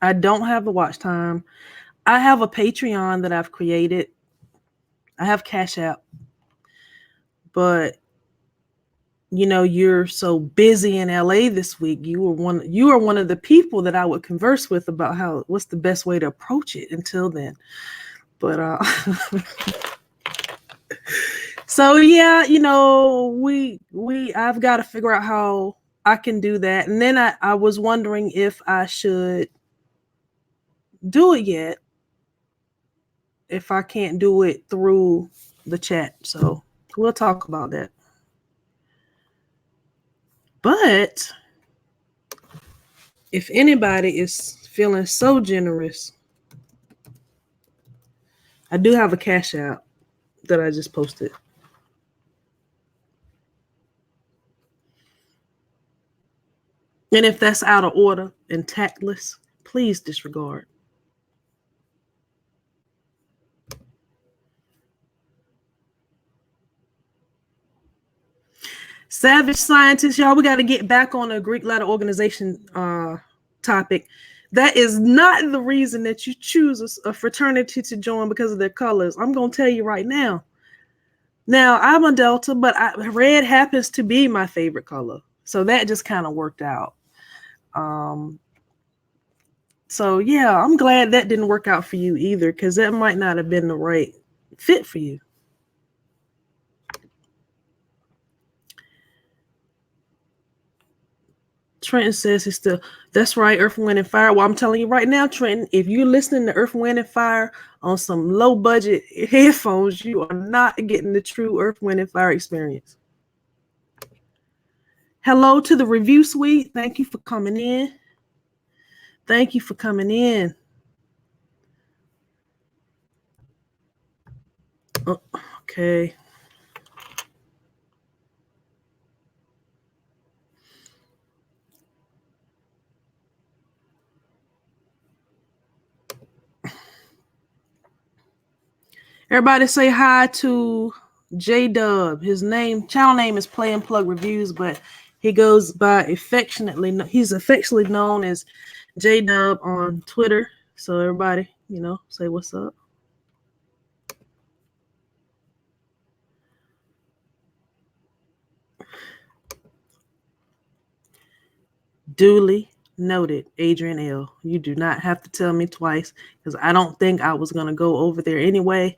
I don't have the watch time. I have a Patreon that I've created. I have Cash App. But you know, you're so busy in LA this week. You are one of the people that I would converse with about what's the best way to approach it until then. But so yeah, you know, I've got to figure out how I can do that. And then I was wondering if I should do it yet, if I can't do it through the chat. So we'll talk about that. But if anybody is feeling so generous, I do have a Cash App that I just posted. And if that's out of order and tactless, please disregard. Savage scientists, y'all, we got to get back on the Greek letter organization topic. That is not the reason that you choose a fraternity to join because of their colors. I'm going to tell you right now. Now, I'm a Delta, but red happens to be my favorite color. So that just kind of worked out. So, yeah, I'm glad that didn't work out for you either, because that might not have been the right fit for you. Trenton says he's still, that's right, Earth, Wind, and Fire. Well, I'm telling you right now, Trenton, if you're listening to Earth, Wind, and Fire on some low budget headphones, you are not getting the true Earth, Wind, and Fire experience. Hello to the review suite. Thank you for coming in. Thank you for coming in. Oh, okay. Everybody say hi to J Dub. His channel name is Play and Plug Reviews, but he goes by he's affectionately known as J Dub on Twitter. So everybody, say what's up. Duly noted, Adrian L. You do not have to tell me twice, because I don't think I was going to go over there anyway.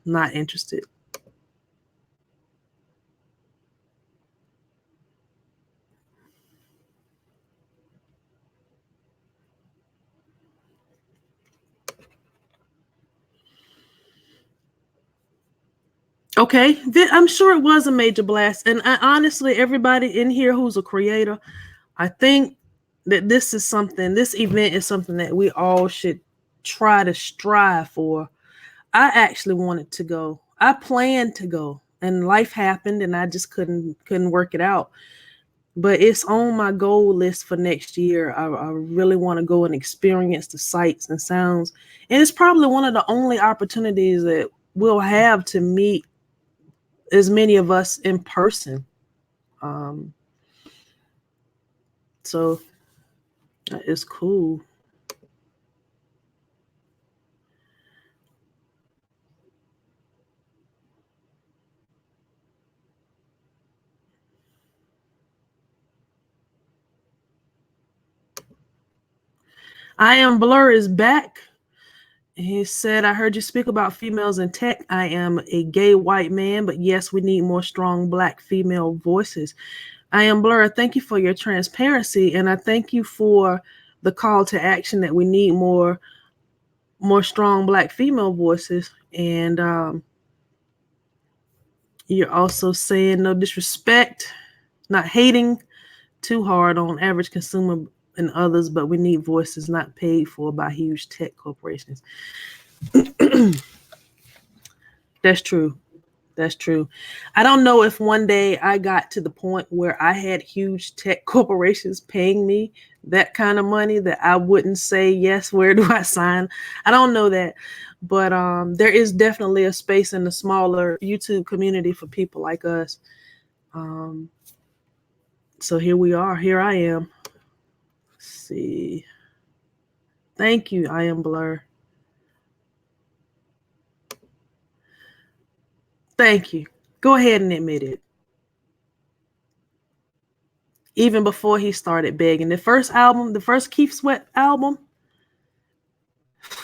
Not interested. Okay, I'm sure it was a major blast. And honestly, everybody in here who's a creator, I think that this event is something that we all should try to strive for. I actually wanted to go. I planned to go, and life happened, and I just couldn't work it out. But it's on my goal list for next year. I really want to go and experience the sights and sounds. And it's probably one of the only opportunities that we'll have to meet as many of us in person. So it's cool. I Am Blur is back. He said, I heard you speak about females in tech. I am a gay white man, but yes, we need more strong Black female voices. I Am Blur, thank you for your transparency, and I thank you for the call to action that we need more strong Black female voices. And you're also saying no disrespect, not hating too hard on average consumer and others, but we need voices not paid for by huge tech corporations. That's true. That's true. I don't know if one day I got to the point where I had huge tech corporations paying me that kind of money that I wouldn't say, yes, where do I sign? I don't know that. But there is definitely a space in the smaller YouTube community for people like us. So here we are. Here I am. Let's see. Thank you, I Am Blur. Thank you. Go ahead and admit it. Even before he started begging. The first Keith Sweat album,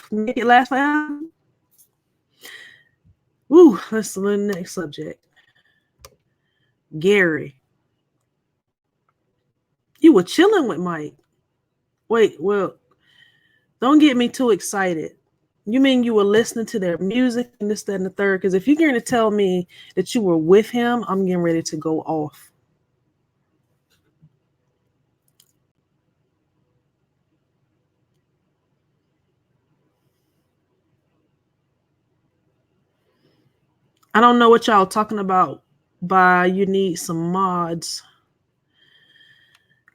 Make It Last Forever. Woo, let's learn the next subject. Gary. You were chilling with Mike. Wait, well, don't get me too excited. You mean you were listening to their music and this, that, and the third? Because if you're going to tell me that you were with him, I'm getting ready to go off. I don't know what y'all talking about by you need some mods.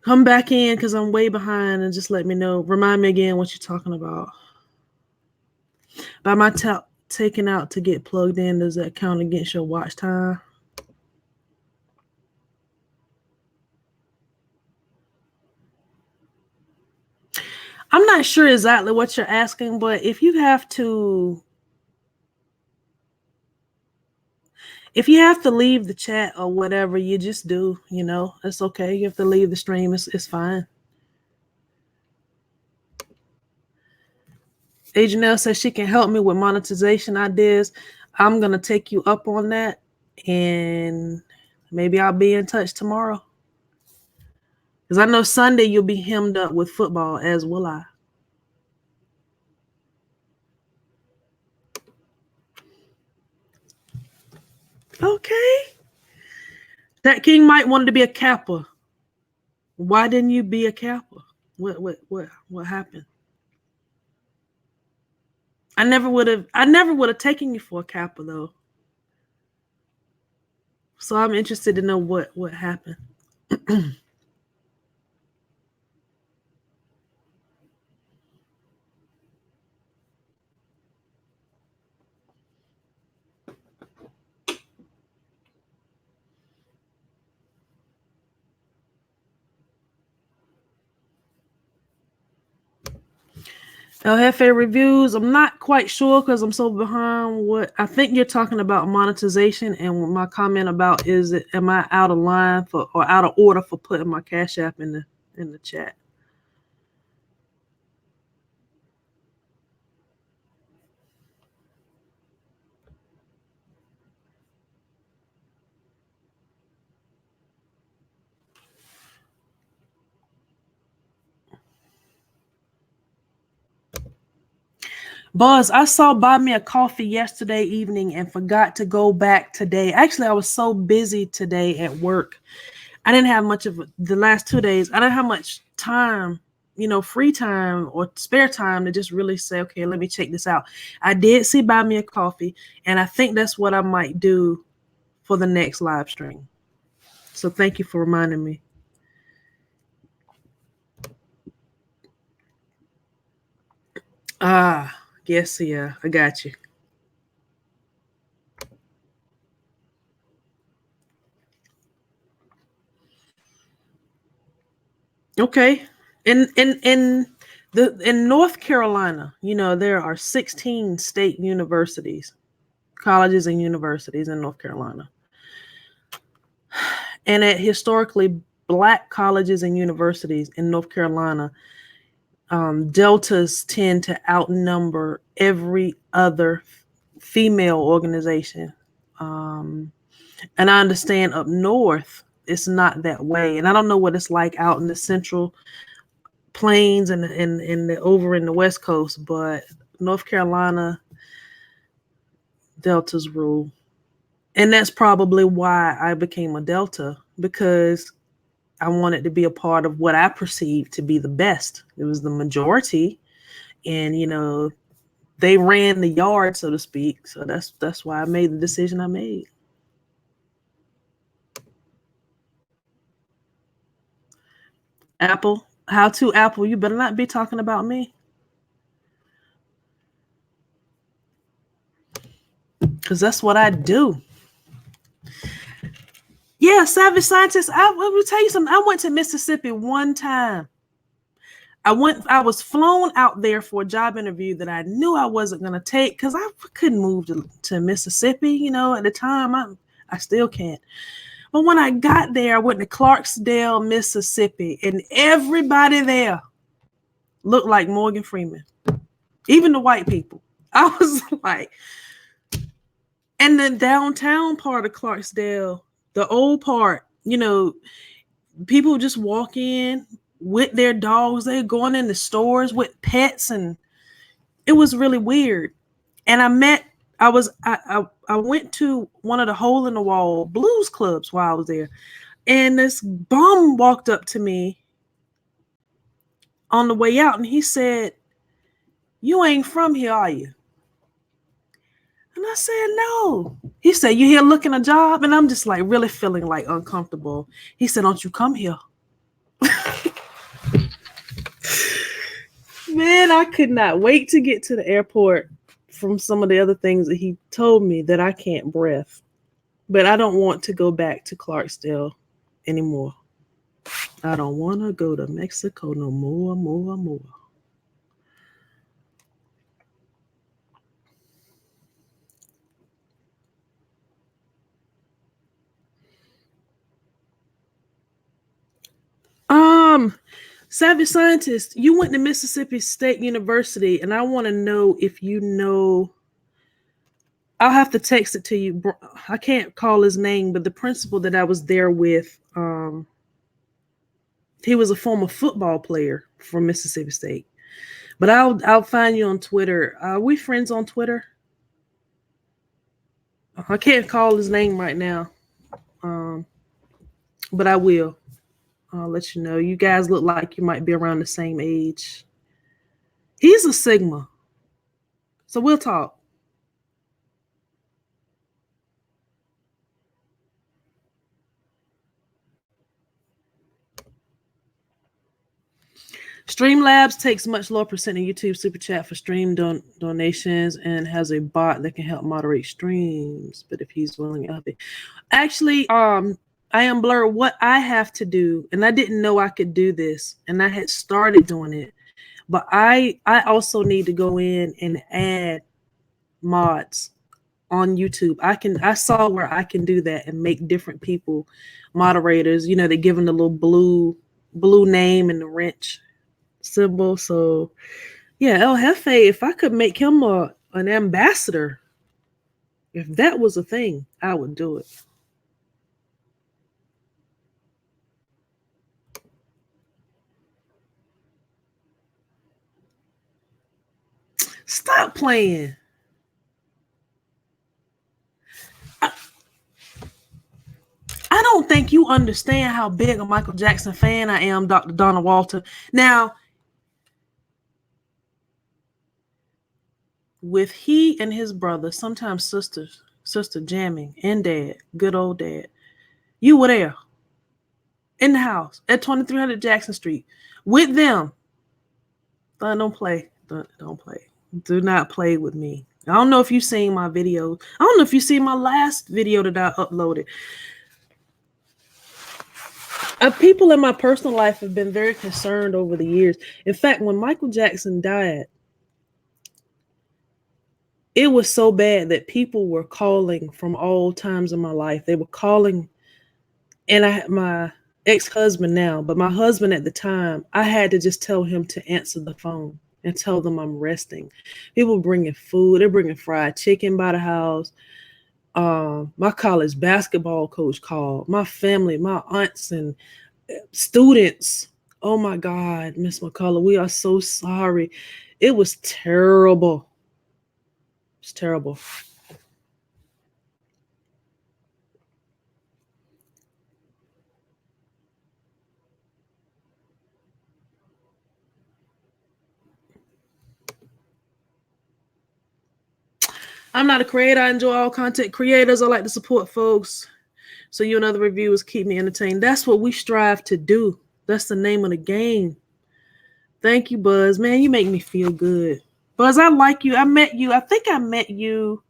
Come back in because I'm way behind and just let me know. Remind me again what you're talking about. By my taking out to get plugged in, does that count against your watch time? I'm not sure exactly what you're asking, but if you have to leave the chat or whatever, you just do, it's okay. You have to leave the stream. It's fine. Janelle says she can help me with monetization ideas. I'm going to take you up on that, and maybe I'll be in touch tomorrow. Because I know Sunday you'll be hemmed up with football, as will I. Okay. That King might wanted to be a Kappa. Why didn't you be a Kappa? What happened? I never would have taken you for a Kappa though. So I'm interested to know what happened. El Jefe reviews. I'm not quite sure because I'm so behind. What I think you're talking about monetization, and my comment about am I out of line or out of order for putting my Cash App in the chat? Buzz, I saw Buy Me a Coffee yesterday evening and forgot to go back today. Actually, I was so busy today at work. I didn't have much of the last 2 days. I didn't have much time, free time or spare time to just really say, okay, let me check this out. I did see Buy Me a Coffee, and I think that's what I might do for the next live stream. So thank you for reminding me. Yes, yeah, I got you. Okay. In North Carolina, there are 16 state universities, colleges and universities in North Carolina. And at historically Black colleges and universities in North Carolina, Deltas tend to outnumber every other female organization. And I understand up north, it's not that way. And I don't know what it's like out in the central plains and over in the West Coast, but North Carolina, Deltas rule. And that's probably why I became a Delta, because I wanted to be a part of what I perceived to be the best. It was the majority, and they ran the yard, so to speak. So that's why I made the decision I made. Apple, how to Apple? You better not be talking about me, because that's what I do. Yeah, Savage Scientist. I will tell you something. I went to Mississippi one time. I was flown out there for a job interview that I knew I wasn't going to take because I couldn't move to Mississippi. At the time, I still can't. But when I got there, I went to Clarksdale, Mississippi, and everybody there looked like Morgan Freeman, even the white people. I was like, and the downtown part of Clarksdale, the old part, people just walk in with their dogs. They're going in the stores with pets, and it was really weird. And I went to one of the hole in the wall blues clubs while I was there, and this bum walked up to me on the way out, and he said, "You ain't from here, are you?" And I said, "No." He said, "You here looking a job?" And I'm just like really feeling like uncomfortable. He said, "Don't you come here." Man, I could not wait to get to the airport from some of the other things that he told me that I can't breath. But I don't want to go back to Clarksdale anymore. I don't want to go to Mexico no more. Savage Scientist, you went to Mississippi State University, and I want to know if you know. I'll have to text it to you. I can't call his name, but the principal that I was there with, he was a former football player from Mississippi State. But I'll find you on Twitter. Are we friends on Twitter? I can't call his name right now, but I will. I'll let you know. You guys look like you might be around the same age. He's a Sigma, so we'll talk. Streamlabs takes much lower percent of YouTube Super Chat for stream donations and has a bot that can help moderate streams. But if he's willing, I'll be. Actually, I am Blur. What I have to do, and I didn't know I could do this, and I had started doing it, but I also need to go in and add mods on YouTube. I saw where I can do that and make different people moderators. You know, they give them the little blue name and the wrench symbol. So yeah, El Jefe, if I could make him an ambassador, if that was a thing, I would do it. Stop playing. I don't think you understand how big a Michael Jackson fan I am, Dr. Donna Walter. Now, with he and his brother, sometimes sister jamming, and dad, good old dad, you were there in the house at 2300 Jackson Street with them. Don't play. Don't play. Do not play with me. I don't know if you've seen my video. I don't know if you see my last video that I uploaded. People in my personal life have been very concerned over the years. In fact, when Michael Jackson died, it was so bad that people were calling from all times in my life. They were calling, and I had my ex-husband now, but my husband at the time, I had to just tell him to answer the phone and tell them I'm resting. People bringing food. They're bringing fried chicken by the house. My college basketball coach called. My family, my aunts and students. Oh my God, Miss McCullough, we are so sorry. It was terrible. It's terrible. I'm not a creator. I enjoy all content creators. I like to support folks. So you and other reviewers keep me entertained. That's what we strive to do. That's the name of the game. Thank you, Buzz. Man, you make me feel good. Buzz, I like you. I met you. I think I met you.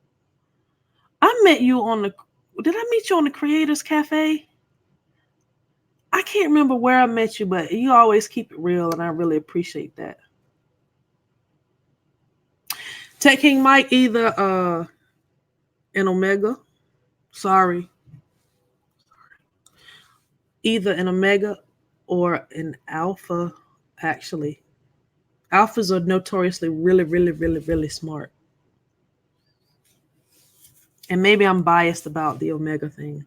I met you on the. Did I meet you on the Creators Cafe? I can't remember where I met you, but you always keep it real, and I really appreciate that. Tech King Mike, either an Omega. Sorry. Either an Omega or an Alpha, actually. Alphas are notoriously really smart. And maybe I'm biased about the Omega thing.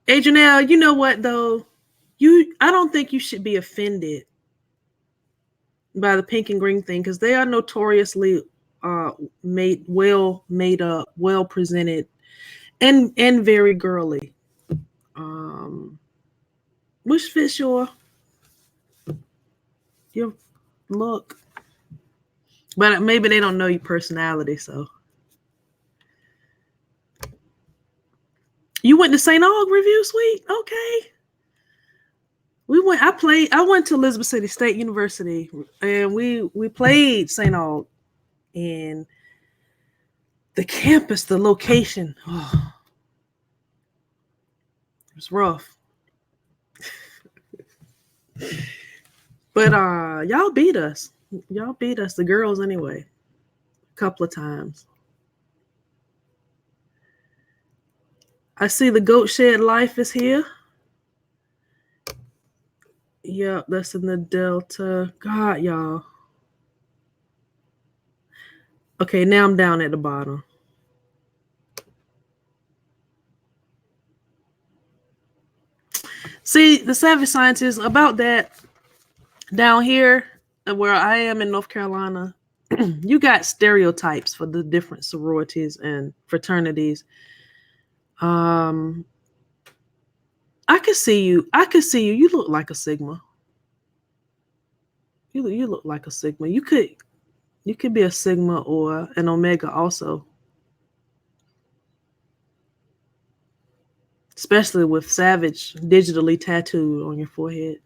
Hey, Janelle, you know what, though? I don't think you should be offended by the pink and green thing, because they are notoriously made up, well presented, and very girly. Which fits your look. But maybe they don't know your personality, so. You went to St. Aug Review Suite? Okay. I went to Elizabeth City State University, and we played St. Aug, and the campus, the location, oh, it was rough. But y'all beat us. Y'all beat us, the girls anyway, a couple of times. I see the Goat Shed Life is here. Yep, that's in the Delta. God, y'all. Okay, now I'm down at the bottom. See, the Savage Scientist, about that, down here where I am in North Carolina, you got stereotypes for the different sororities and fraternities. I could see you. You look like a Sigma. You look like a Sigma. You could be a Sigma or an Omega also. Especially with Savage digitally tattooed on your forehead.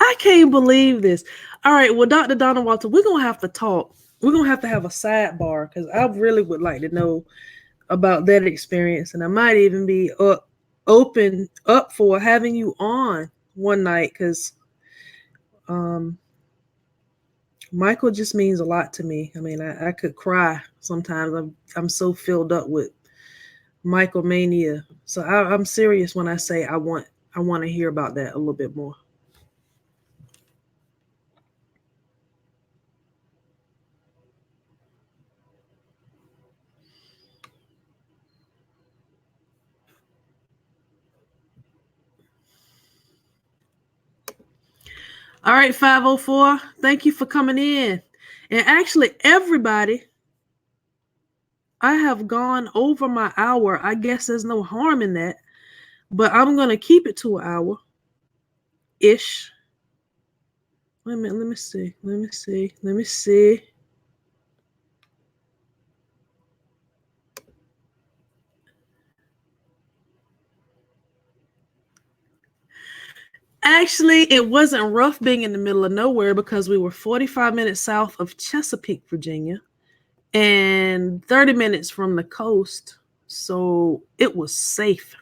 I can't believe this. All right, well, Dr. Donna Walter, we're gonna have to talk. We're gonna have to have a sidebar because I really would like to know about that experience, and I might even be open up for having you on one night because Michael just means a lot to me. I mean, I could cry sometimes. I'm so filled up with Michael mania. So I'm serious when I say I want to hear about that a little bit more. All right, 504. Thank you for coming in. And actually, everybody, I have gone over my hour. I guess there's no harm in that, but I'm going to keep it to an hour ish. Wait a minute. Let me see. Actually, it wasn't rough being in the middle of nowhere because we were 45 minutes south of Chesapeake, Virginia, and 30 minutes from the coast. So it was safe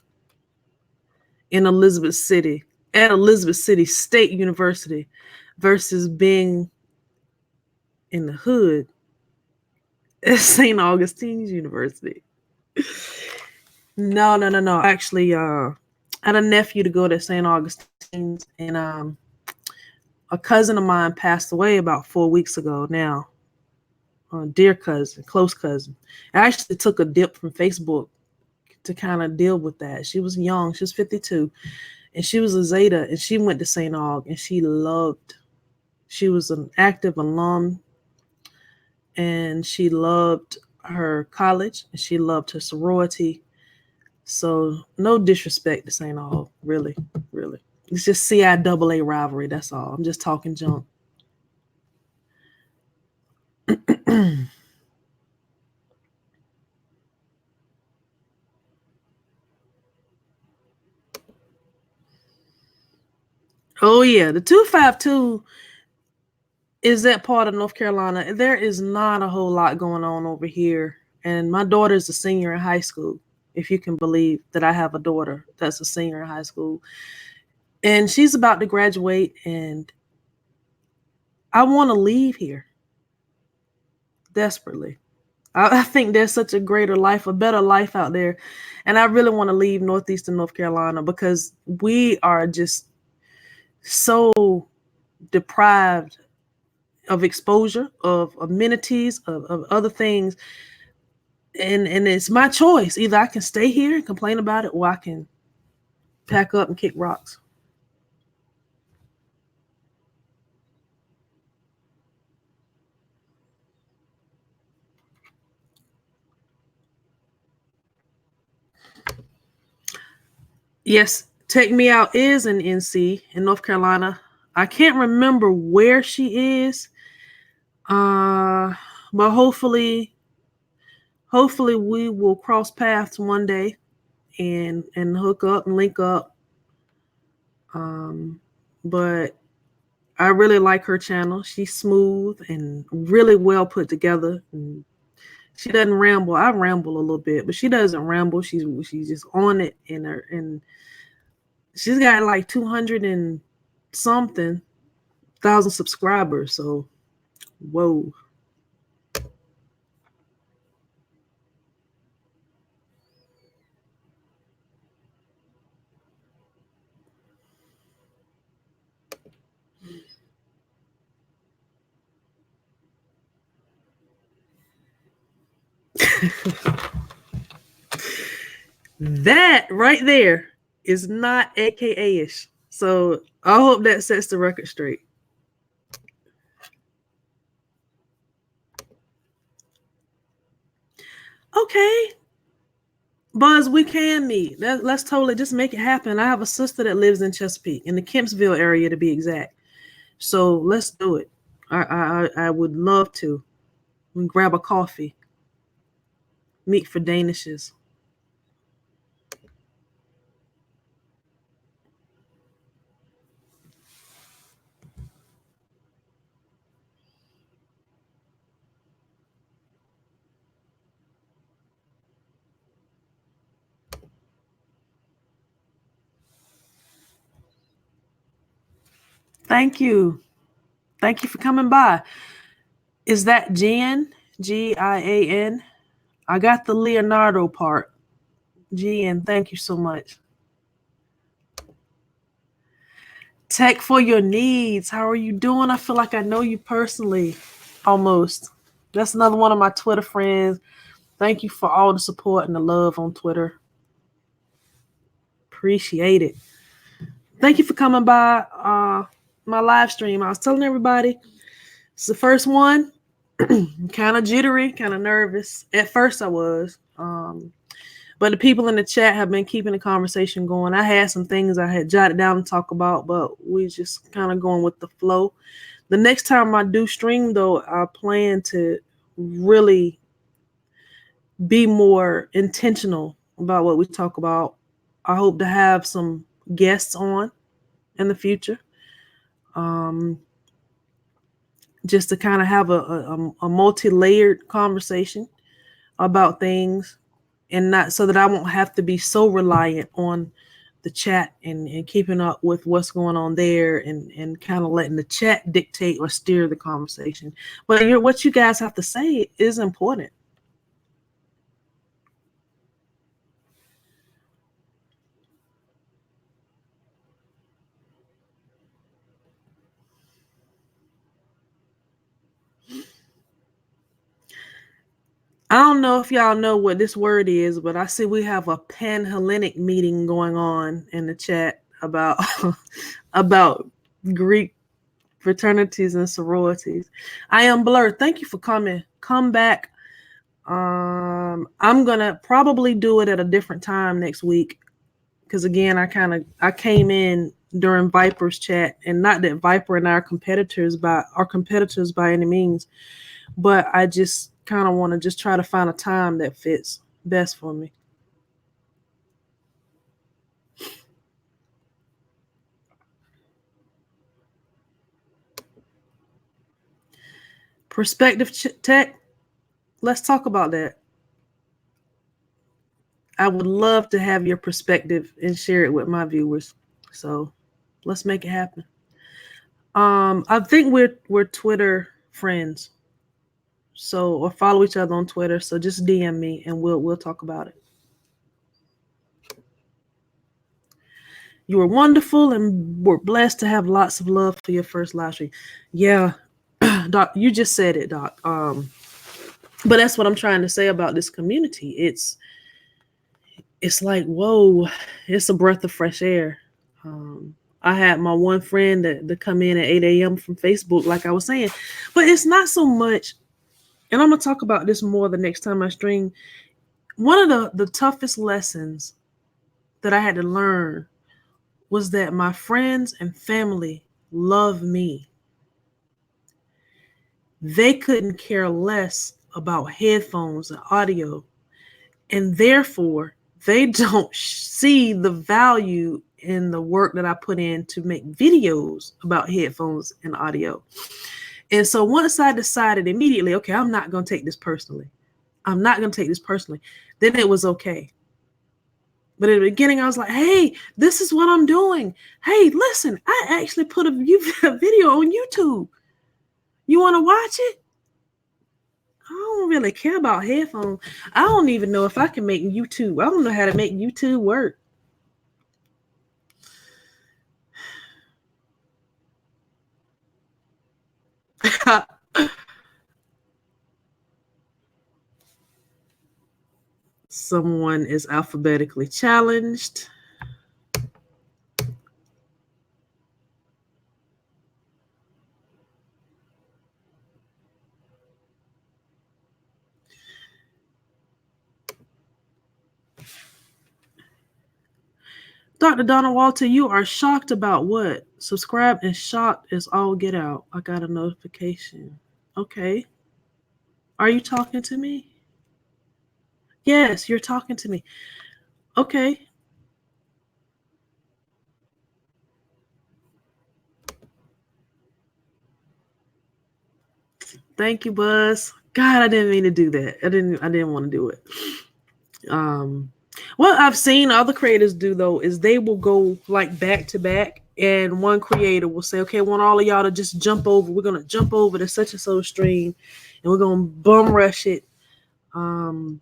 in Elizabeth City, at Elizabeth City State University, versus being in the hood at St. Augustine's University. No. Actually, I had a nephew to go to St. Augustine's, and a cousin of mine passed away about 4 weeks ago now. Dear cousin, close cousin. I actually took a dip from Facebook to kind of deal with that. She was young. She was 52. And she was a Zeta, and she went to St. Aug, and she was an active alum, and she loved her college, and she loved her sorority. So no disrespect to St. Aug, really. It's just CIAA rivalry, that's all. I'm just talking junk. Oh yeah, the 252 is that part of North Carolina. There is not a whole lot going on over here. And my daughter's a senior in high school, if you can believe that I have a daughter that's a senior in high school. And she's about to graduate, and I want to leave here desperately. I think there's such a greater life, a better life out there. And I really want to leave Northeastern North Carolina because we are just so deprived of exposure, of amenities, of other things. And it's my choice. Either I can stay here and complain about it, or I can pack up and kick rocks. Yes, Take Me Out is in NC in North Carolina. I can't remember where she is. But hopefully we will cross paths one day and hook up and link up. But I really like her channel. She's smooth and really well put together. And she doesn't ramble. I ramble a little bit, but she doesn't ramble. She's just on it, and she's got like 200 and something thousand subscribers. So whoa. That right there is not AKA-ish. So I hope that sets the record straight. Okay. Buzz, we can meet. Let's totally just make it happen. I have a sister that lives in Chesapeake, in the Kempsville area to be exact. So let's do it. I would love to. We grab a coffee. Meet for Danishes. Thank you. Thank you for coming by. Is that Gian? Gian? I got the Leonardo part. Gian, thank you so much. Tech for your needs. How are you doing? I feel like I know you personally. Almost. That's another one of my Twitter friends. Thank you for all the support and the love on Twitter. Appreciate it. Thank you for coming by my live stream. I was telling everybody it's the first one. Kind of jittery, kind of nervous. At first I was. But the people in the chat have been keeping the conversation going. I had some things I had jotted down to talk about, but we just kind of going with the flow. The next time I do stream, though, I plan to really be more intentional about what we talk about. I hope to have some guests on in the future, just to kind of have a multi-layered conversation about things, and not so that I won't have to be so reliant on the chat and keeping up with what's going on there and kind of letting the chat dictate or steer the conversation. But what you guys have to say is important. I don't know if y'all know what this word is, but I see we have a Pan-Hellenic meeting going on in the chat about about Greek fraternities and sororities. I am blurred. Thank you for coming. Come back. I'm gonna probably do it at a different time next week because again, I came in during Viper's chat, and not that Viper and I are competitors by any means, but I just kind of want to just try to find a time that fits best for me. Perspective tech, let's talk about that. I would love to have your perspective and share it with my viewers. So let's make it happen. I think we're Twitter friends. So, or follow each other on Twitter. So just DM me and we'll talk about it. You were wonderful and we're blessed to have lots of love for your first live stream. Yeah, Doc, you just said it, Doc. But that's what I'm trying to say about this community. It's like, whoa, it's a breath of fresh air. I had my one friend that come in at 8 a.m. from Facebook, like I was saying, but it's not so much. And I'm gonna talk about this more the next time I stream. One of the toughest lessons that I had to learn was that my friends and family love me. They couldn't care less about headphones and audio, and therefore they don't see the value in the work that I put in to make videos about headphones and audio. And so once I decided immediately, okay, I'm not going to take this personally. I'm not going to take this personally. Then it was okay. But in the beginning, I was like, hey, this is what I'm doing. Hey, listen, I actually put a video on YouTube. You want to watch it? I don't really care about headphones. I don't even know if I can make YouTube. I don't know how to make YouTube work. Someone is alphabetically challenged. Dr. Donna Walter, you are shocked about what? Subscribe and shocked is all get out. I got a notification. Okay. Are you talking to me? Yes, you're talking to me. Okay. Thank you, Buzz. God, I didn't mean to do that. I didn't want to do it. What I've seen other creators do though is they will go like back to back, and one creator will say, okay, I want all of y'all to just jump over. We're gonna jump over to such and so stream and we're gonna bum rush it. And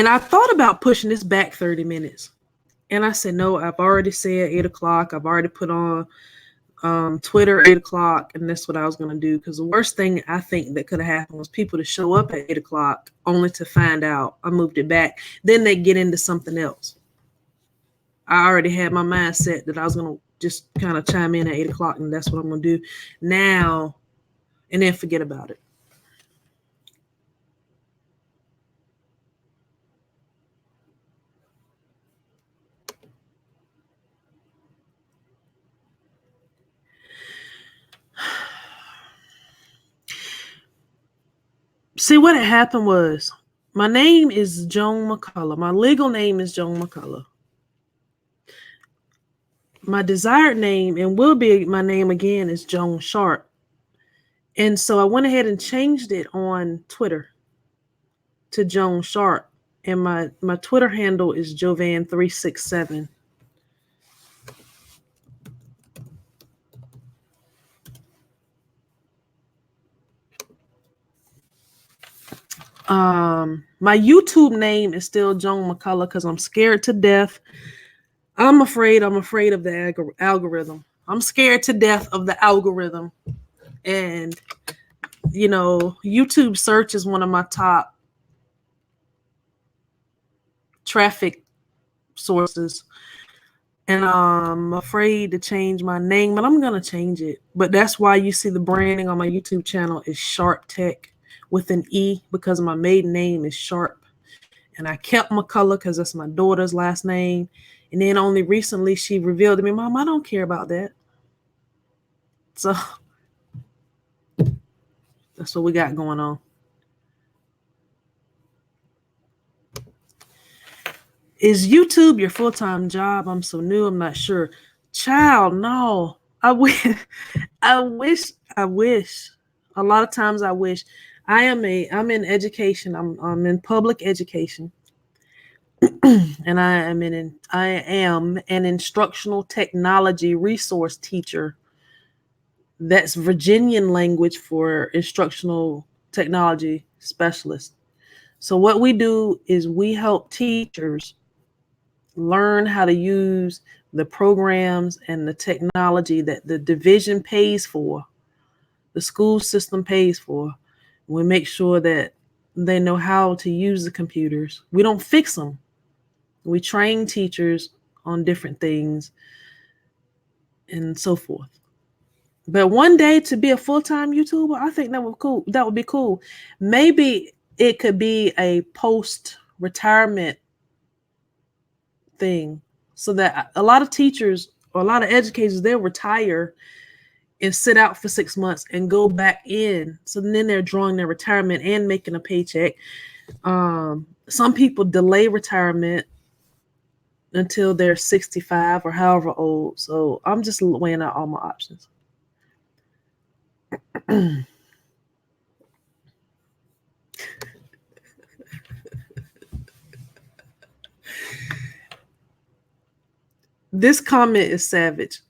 I thought about pushing this back 30 minutes. And I said, no, I've already said 8 o'clock. I've already put on Twitter 8 o'clock, and that's what I was going to do. Because the worst thing I think that could have happened was people to show up at 8 o'clock only to find out I moved it back. Then they get into something else. I already had my mindset that I was going to just kind of chime in at 8 o'clock, and that's what I'm going to do now, and then forget about it. See, what had happened was my name is Joan McCullough. My legal name is Joan McCullough. My desired name, and will be my name again, is Joan Sharp. And so I went ahead and changed it on Twitter to Joan Sharp. And my Twitter handle is Jovan367. My YouTube name is still Joan McCullough because I'm scared to death. I'm afraid of the algorithm. I'm scared to death of the algorithm. And, you know, YouTube search is one of my top traffic sources. And I'm afraid to change my name, but I'm going to change it. But that's why you see the branding on my YouTube channel is Sharp Tech with an E, because my maiden name is Sharp. And I kept McCullough because that's my daughter's last name. And then only recently she revealed to me, Mom, I don't care about that. So that's what we got going on. Is YouTube your full-time job? I'm so new, I'm not sure. Child, no. I wish. A lot of times I wish. I'm in education. I'm in public education. And I am an instructional technology resource teacher. That's Virginian language for instructional technology specialist. So what we do is we help teachers learn how to use the programs and the technology that the division pays for, the school system pays for. We make sure that they know how to use the computers. We don't fix them. We train teachers on different things and so forth. But one day to be a full-time YouTuber, I think that would be cool. Maybe it could be a post-retirement thing, so that a lot of teachers or a lot of educators, they'll retire and sit out for 6 months and go back in. So then they're drawing their retirement and making a paycheck. Some people delay retirement until they're 65 or however old. So I'm just weighing out all my options. This comment is savage.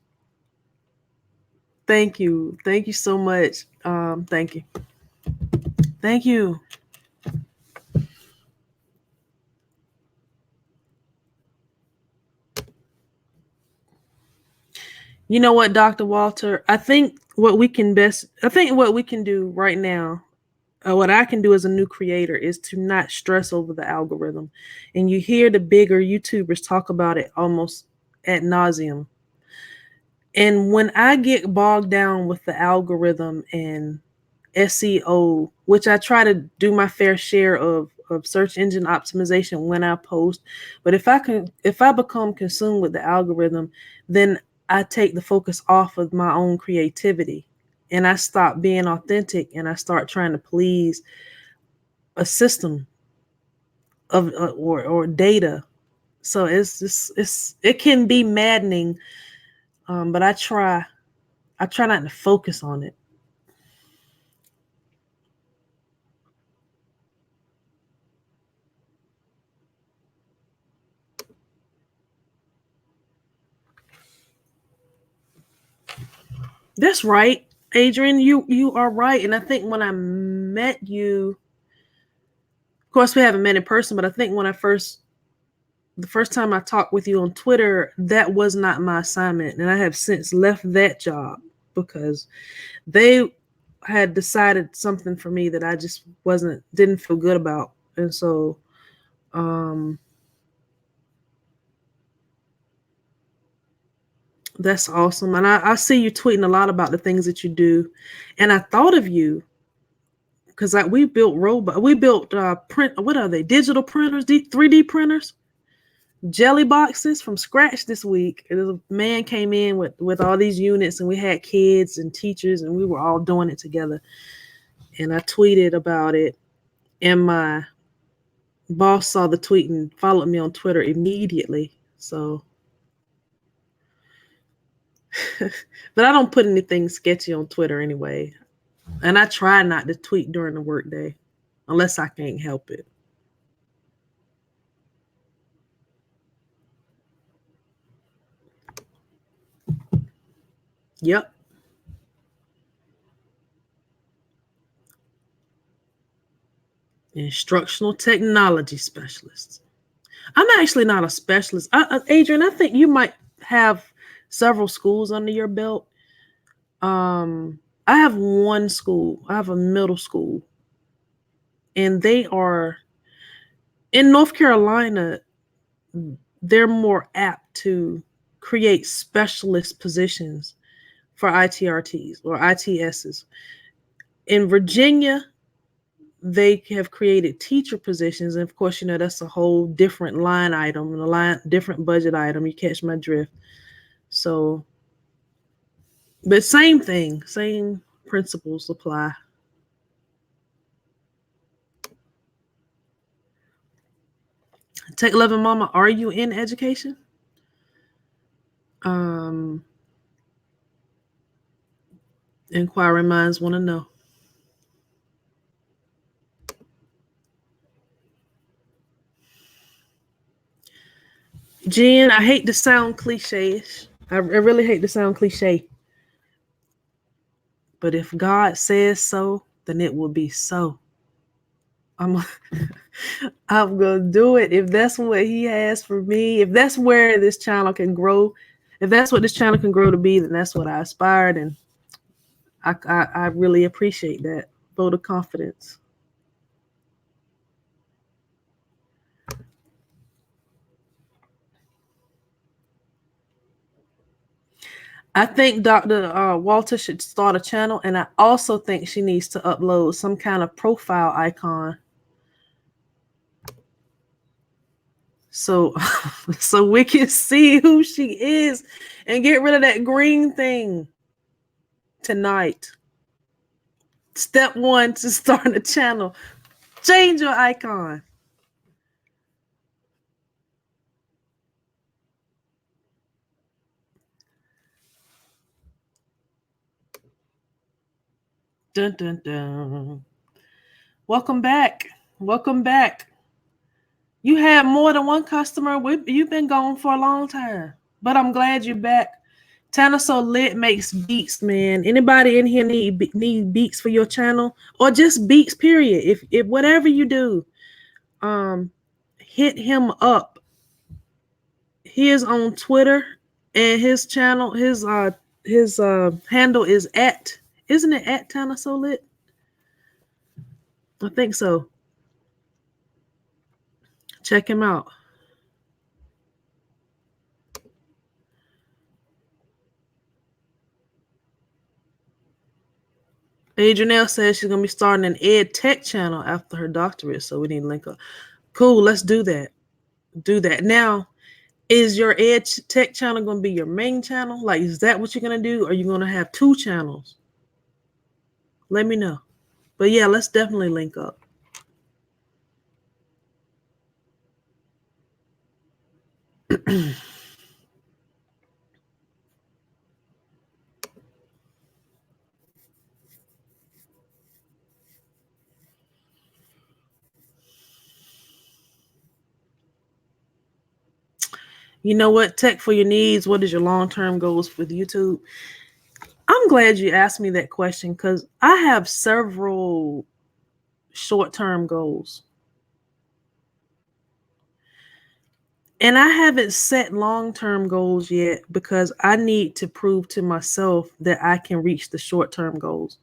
Thank you. Thank you so much. Thank you. Thank you. You know what, Dr. Walter? I think what we can do right now, what I can do as a new creator, is to not stress over the algorithm. And you hear the bigger YouTubers talk about it almost ad nauseum. And when I get bogged down with the algorithm and SEO, which I try to do my fair share of search engine optimization when I post, but if I become consumed with the algorithm, then I take the focus off of my own creativity, and I stop being authentic, and I start trying to please a system of or data. So it can be maddening, but I try not to focus on it. That's right, Adrian. You are right. And I think when I met you, of course we haven't met in person, but I think when the first time I talked with you on Twitter, that was not my assignment. And I have since left that job because they had decided something for me that I just didn't feel good about. And so that's awesome. And I see you tweeting a lot about the things that you do. And I thought of you because we built print. What are they? Digital printers, 3D printers, jelly boxes from scratch this week. And a man came in with all these units, and we had kids and teachers, and we were all doing it together. And I tweeted about it, and my boss saw the tweet and followed me on Twitter immediately. So, but I don't put anything sketchy on Twitter anyway. And I try not to tweet during the workday unless I can't help it. Yep. Instructional technology specialist. I'm actually not a specialist. Adrian, I think you might have several schools under your belt. I have one school. I have a middle school. And they are in North Carolina, they're more apt to create specialist positions for ITRTs or ITSs. In Virginia, they have created teacher positions. And of course, that's a whole different line item and different budget item. You catch my drift. So, but same thing, same principles apply. Take 11 Mama, are you in education? Inquiring minds want to know. Jen, I hate to sound cliche-ish. I really hate to sound cliche. But if God says so, then it will be so. I'm going to do it if that's what he has for me. If that's where this channel can grow, if that's what this channel can grow to be, then that's what I aspired. And I really appreciate that vote of confidence. I think Dr. Walter should start a channel, and I also think she needs to upload some kind of profile icon. so so we can see who she is and get rid of that green thing tonight. Step one to start a channel: change your icon. Dun dun dun. Welcome back. Welcome back. You had more than one customer. You've been gone for a long time, but I'm glad you're back. Tana So Lit makes beats, man. Anybody in here need beats for your channel, or just beats, period? If whatever you do, hit him up. He is on Twitter, and his channel, his handle is at, isn't it at Tana So Lit? I think so. Check him out. Adrianelle says she's gonna be starting an ed tech channel after her doctorate, so we need to link up. Cool, let's do that. Do that. Now, is your ed tech channel gonna be your main channel? Like, is that what you're gonna do? Or are you gonna have two channels? Let me know. But yeah, let's definitely link up. You know what? Tech for your needs. What is your long-term goals with YouTube? I'm glad you asked me that question because I have several short-term goals. And I haven't set long-term goals yet because I need to prove to myself that I can reach the short-term goals.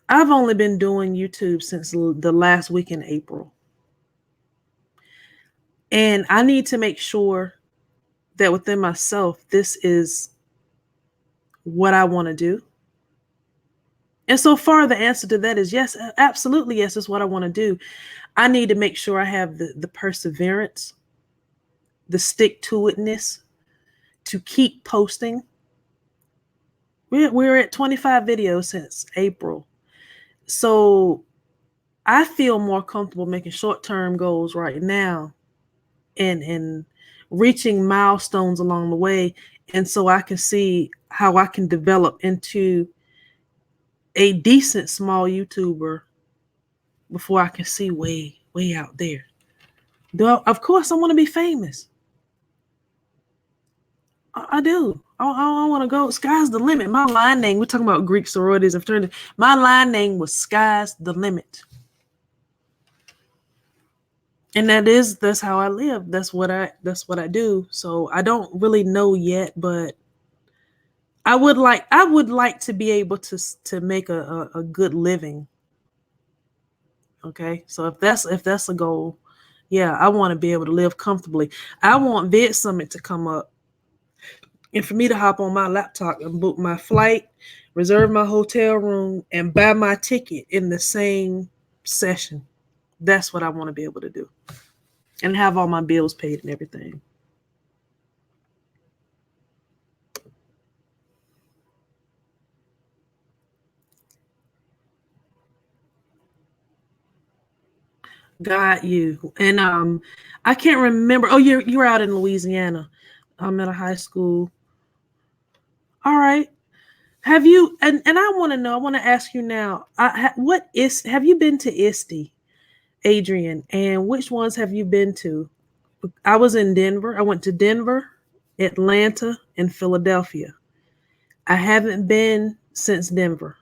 I've only been doing YouTube since the last week in April. And I need to make sure that within myself, this is what I want to do. And so far, the answer to that is yes, absolutely yes, is what I want to do. I need to make sure I have the perseverance, the stick-to-itness to keep posting. We're at 25 videos since April. So I feel more comfortable making short-term goals right now and reaching milestones along the way. And so I can see how I can develop into a decent small YouTuber before I can see way out there. Of course, I want to be famous. I do. I want to go. Sky's the limit. My line name, we're talking about Greek sororities of fraternity. My line name was Sky's the Limit. And that's how I live. That's what I do. So I don't really know yet, but I would like to be able to make a good living. Okay. So if that's a goal, yeah, I want to be able to live comfortably. I want Vid Summit to come up and for me to hop on my laptop and book my flight, reserve my hotel room, and buy my ticket in the same session. That's what I want to be able to do. And have all my bills paid and everything. Got you. And I can't remember. Oh, you're out in Louisiana. I'm at a high school. All right. Have you and I want to know, I want to ask you now, have you been to ISTE, Adrian? And which ones have you been to? I was in Denver. I went to Denver, Atlanta, and Philadelphia. I haven't been since Denver.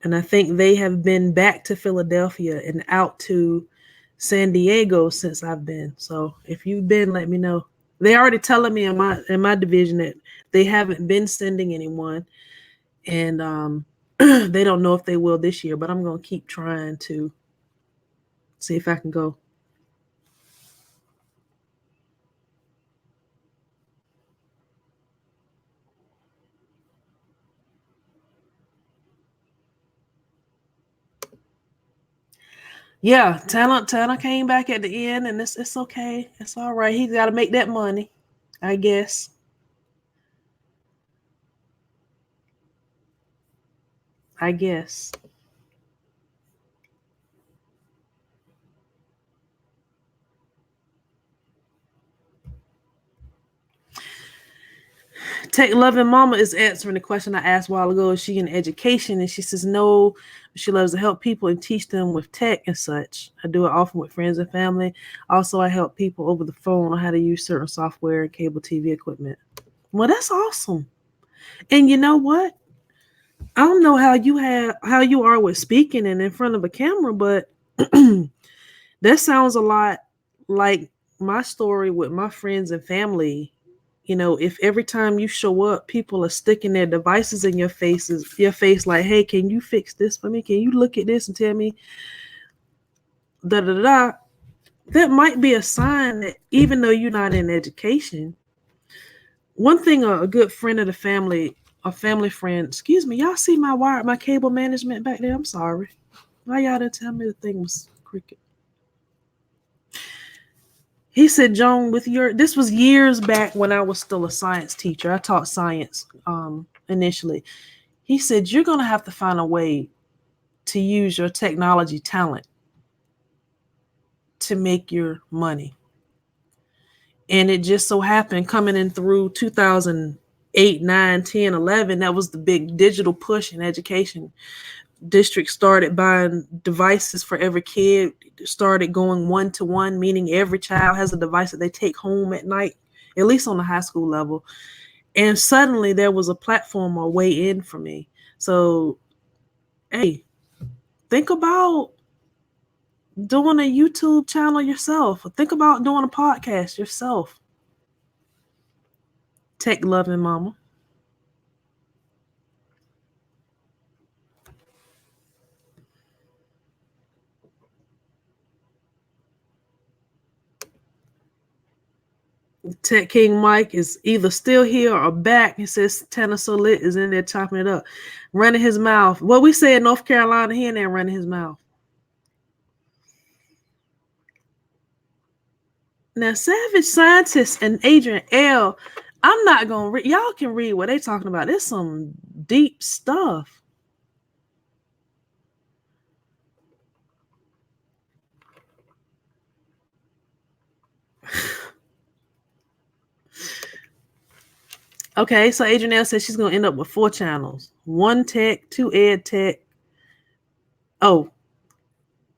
And I think they have been back to Philadelphia and out to San Diego since I've been. So if you've been, let me know. They're already telling me in my division that they haven't been sending anyone, and they don't know if they will this year. But I'm gonna keep trying to see if I can go. Yeah, Tanner came back at the end, and it's okay. It's all right. He's got to make that money, I guess. I guess. Tech loving mama is answering the question I asked a while ago. Is she in education? And she says no. She loves to help people and teach them with tech and such. I do it often with friends and family. Also, I help people over the phone on how to use certain software and cable TV equipment. Well, that's awesome. And you know what? I don't know how you are with speaking and in front of a camera, but that sounds a lot like my story with my friends and family. You know, if every time you show up, people are sticking their devices in your face, like, "Hey, can you fix this for me? Can you look at this and tell me da da da?" That might be a sign that even though you're not in education, one thing a good friend of the family, a family friend, excuse me, y'all see my cable management back there? I'm sorry. Why y'all didn't tell me the thing was crooked? He said, Joan, this was years back when I was still a science teacher. I taught science initially. He said, you're going to have to find a way to use your technology talent to make your money. And it just so happened coming in through 2008, 9, 10, 11, that was the big digital push in education. Districts started buying devices for every kid, started going one-to-one, meaning every child has a device that they take home at night, at least on the high school level. And suddenly there was a platform or way in for me. So, hey, think about doing a YouTube channel yourself. Think about doing a podcast yourself. Tech loving mama. Tech King Mike is either still here or back. He says Tanner So Lit is in there chopping it up, running his mouth. What we say in North Carolina, he in there running his mouth. Now, Savage Scientist and Adrian L. I'm not gonna read. Y'all can read what they talking about. It's some deep stuff. Okay, so Adrian L says she's gonna end up with 4 channels: 1 tech, 2 ed tech. Oh,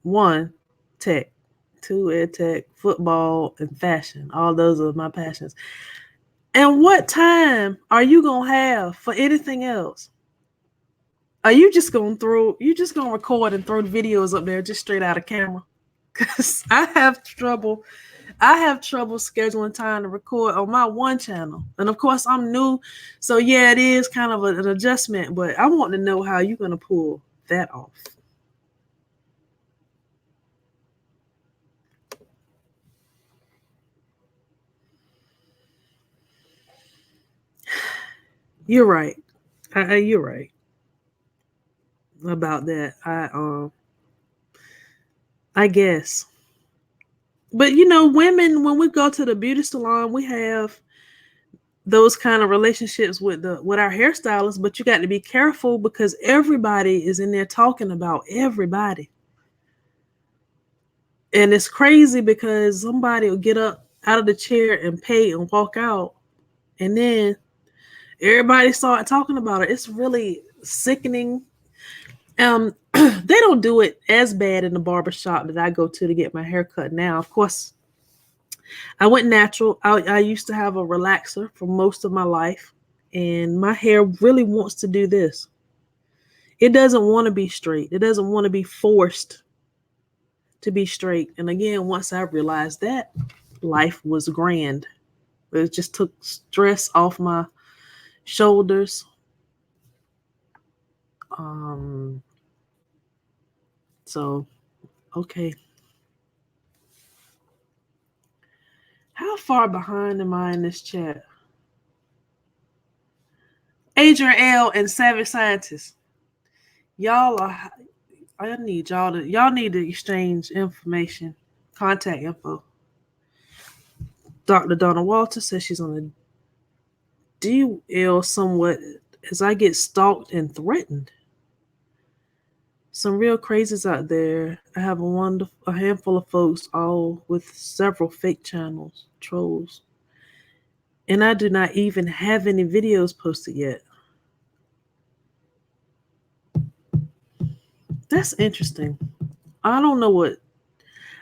1 tech, 2 ed tech, football, and fashion. All those are my passions. And what time are you gonna have for anything else? Are you just gonna record and throw the videos up there just straight out of camera? Cause I have trouble scheduling time to record on my one channel. And of course I'm new. So yeah, it is kind of an adjustment, but I want to know how you're gonna pull that off. You're right. You're right about that. I guess. But you know, women, when we go to the beauty salon, we have those kind of relationships with our hairstylists, but you got to be careful because everybody is in there talking about everybody. And it's crazy because somebody will get up out of the chair and pay and walk out, and then everybody start talking about it. It's really sickening. They don't do it as bad in the barber shop that I go to get my hair cut now. Of course, I went natural. I used to have a relaxer for most of my life, and my hair really wants to do this. It doesn't want to be straight. It doesn't want to be forced to be straight. And again, once I realized that, life was grand. It just took stress off my shoulders. Um, so okay. How far behind am I in this chat? Adrian L and Savage Scientist. Y'all are I need y'all need to exchange information, contact info. Dr. Donna Walter says she's on the DL somewhat as I get stalked and threatened. Some real crazies out there. I have a handful of folks, all with several fake channels, trolls. And I do not even have any videos posted yet. That's interesting. I don't know what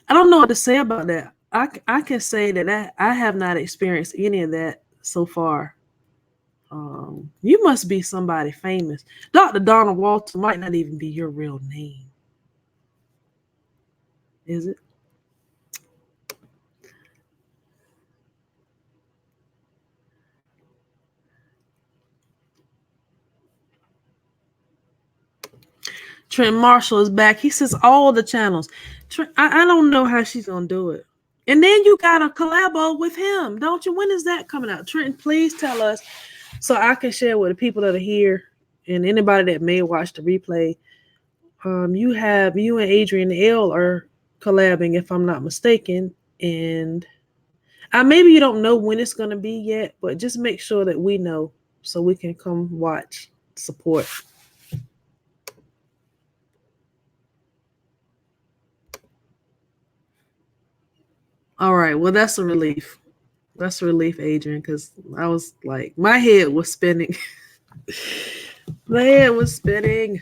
to say about that. I can say that I have not experienced any of that so far. You must be somebody famous. Dr. Donald Walter might not even be your real name. Is it? Trent Marshall is back. He says all the channels. Trent, I don't know how she's gonna do it. And then you got a collabo with him, don't you? When is that coming out? Trent, please tell us so I can share with the people that are here and anybody that may watch the replay. You and Adrian L are collabing, if I'm not mistaken, and maybe you don't know when it's gonna be yet, but just make sure that we know so we can come watch, support. All right. Well, that's a relief. That's a relief, Adrian, because I was like, my head was spinning. My head was spinning.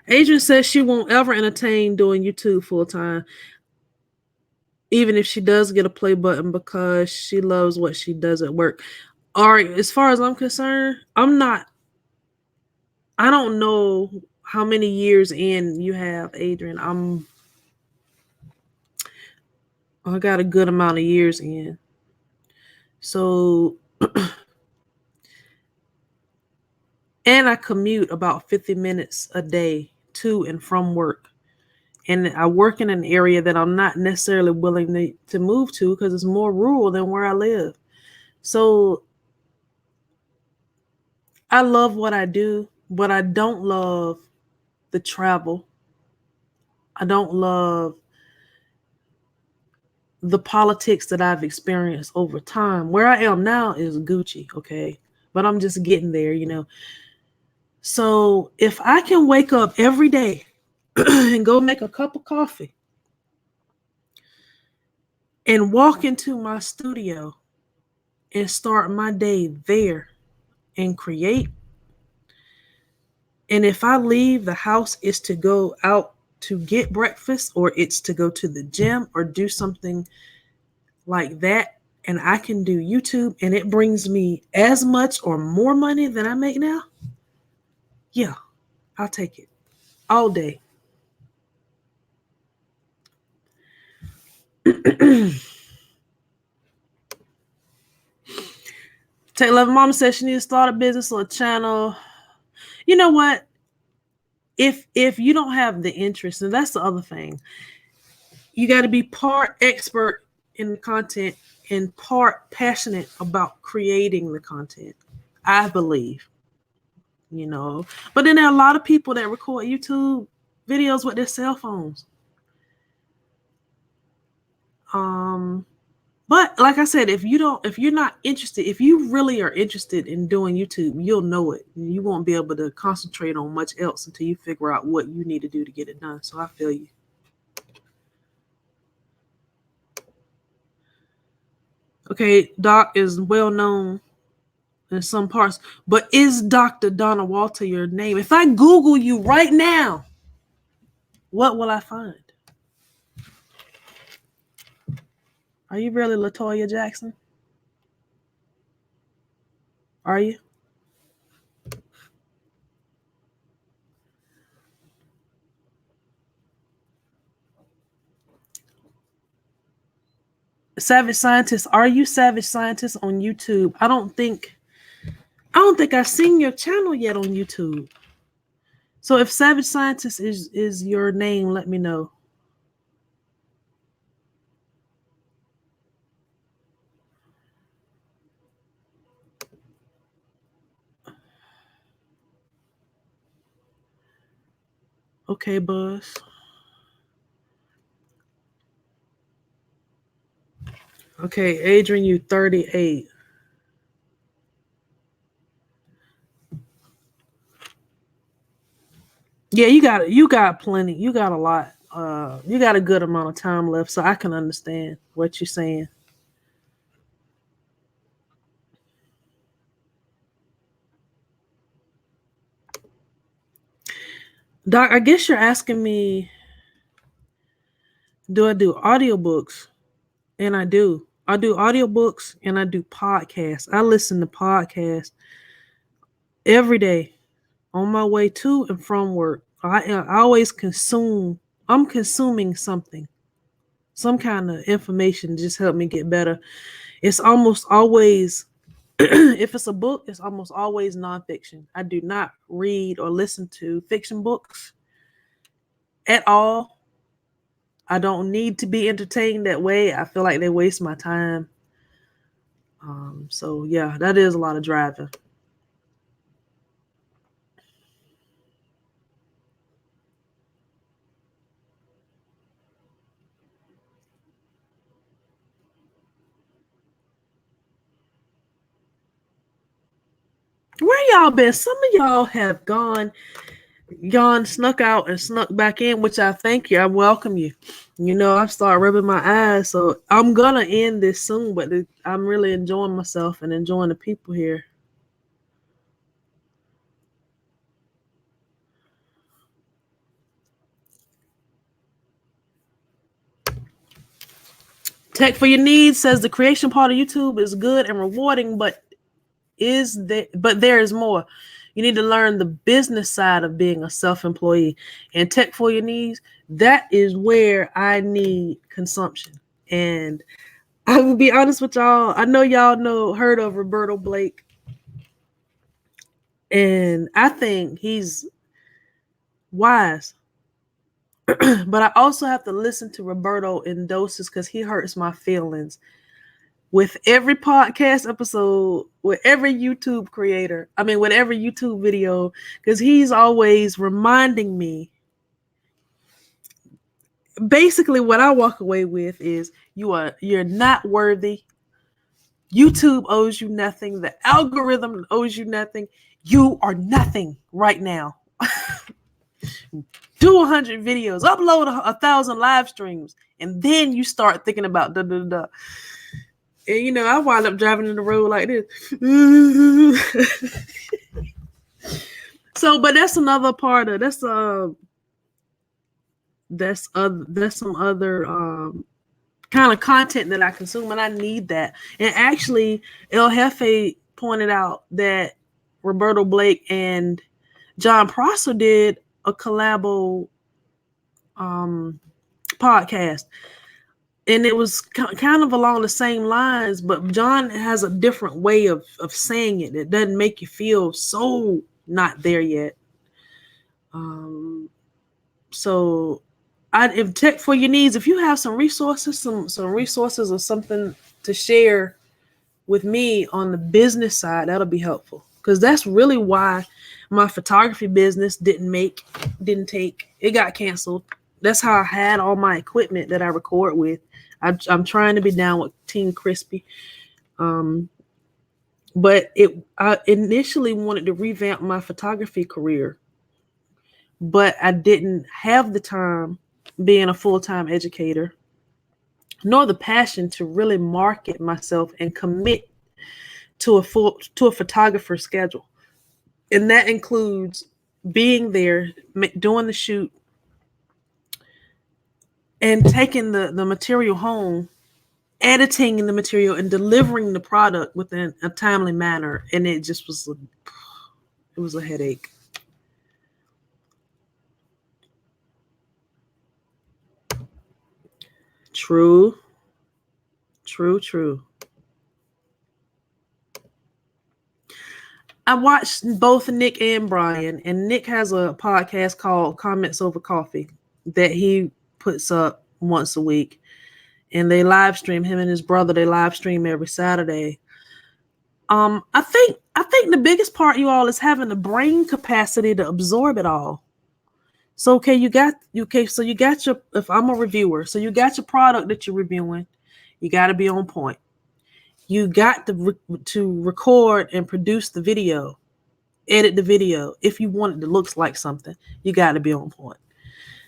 Adrian says she won't ever entertain doing YouTube full time, even if she does get a play button because she loves what she does at work. All right, as far as I'm concerned, I don't know how many years in you have, Adrian. I got a good amount of years in. So, and I commute about 50 minutes a day to and from work. And I work in an area that I'm not necessarily willing to move to because it's more rural than where I live. So I love what I do, but I don't love the travel. I don't love the politics that I've experienced over time. Where I am now is Gucci, okay? But I'm just getting there, you know. So if I can wake up every day and go make a cup of coffee and walk into my studio and start my day there and create, and if I leave the house, it's to go out to get breakfast or it's to go to the gym or do something like that, and I can do YouTube and it brings me as much or more money than I make now, yeah, I'll take it all day. Take Love Mama says she needs to start a business or a channel. You know what? If you don't have the interest, and that's the other thing, you got to be part expert in the content and part passionate about creating the content, I believe. You know, but then there are a lot of people that record YouTube videos with their cell phones. But like I said, if you're not interested, if you really are interested in doing YouTube, you'll know it. You won't be able to concentrate on much else until you figure out what you need to do to get it done. So I feel you. Okay, Doc is well known in some parts, but is Dr. Donna Walter your name? If I Google you right now, what will I find? Are you really LaToya Jackson? Are you? Savage Scientist, are you Savage Scientist on YouTube? I don't think I've seen your channel yet on YouTube. So if Savage Scientist is your name, let me know. Okay, Buzz. Okay, Adrian, you 38. Yeah, you got plenty. You got a lot. You got a good amount of time left, so I can understand what you're saying. Doc, I guess you're asking me, do I do audiobooks? And I do. I do audiobooks and I do podcasts. I listen to podcasts every day on my way to and from work. I always consume. I'm consuming something, some kind of information to just help me get better. It's almost always, if it's a book, it's almost always nonfiction. I do not read or listen to fiction books at all. I don't need to be entertained that way. I feel like they waste my time. So yeah, that is a lot of driving. Where y'all been? Some of y'all have gone, snuck out and snuck back in, which I thank you. I welcome you. You know, I've started rubbing my eyes, so I'm gonna end this soon. But I'm really enjoying myself and enjoying the people here. Tech for your needs says the creation part of YouTube is good and rewarding, but there is more. You need to learn the business side of being a self-employee. And tech for your needs, that is where I need consumption. And I will be honest with y'all. I know y'all heard of Roberto Blake. And I think he's wise. But I also have to listen to Roberto in doses because he hurts my feelings. With every podcast episode, with every YouTube creator, with every YouTube video, because he's always reminding me. Basically, what I walk away with is you're not worthy. YouTube owes you nothing. The algorithm owes you nothing. You are nothing right now. Do 100 videos, upload 1,000 live streams, and then you start thinking about da da da. And I wind up driving in the road like this. So, but that's another part of that's some other kind of content that I consume, and I need that. And actually, El Jefe pointed out that Roberto Blake and John Prosser did a collabo podcast, and it was kind of along the same lines, but John has a different way of saying it. It doesn't make you feel so not there yet. So if tech for your needs, if you have some resources, some resources or something to share with me on the business side, that'll be helpful, because that's really why my photography business didn't take. It got canceled. That's how I had all my equipment that I record with. I'm trying to be down with Team Crispy. But I initially wanted to revamp my photography career, but I didn't have the time being a full-time educator, nor the passion to really market myself and commit to a photographer schedule. And that includes being there, doing the shoot, and taking the material home, editing the material, and delivering the product within a timely manner. And it just was a headache. True. I watched both Nick and Brian, and Nick has a podcast called Comments Over Coffee that he puts up once a week, and they live stream. Him and his brother, they live stream every Saturday. I think the biggest part, you all, is having the brain capacity to absorb it all. So so you got your, if I'm a reviewer, so you got your product that you're reviewing, you got to be on point. You got to record and produce the video, edit the video. If you want it to look like something, you got to be on point.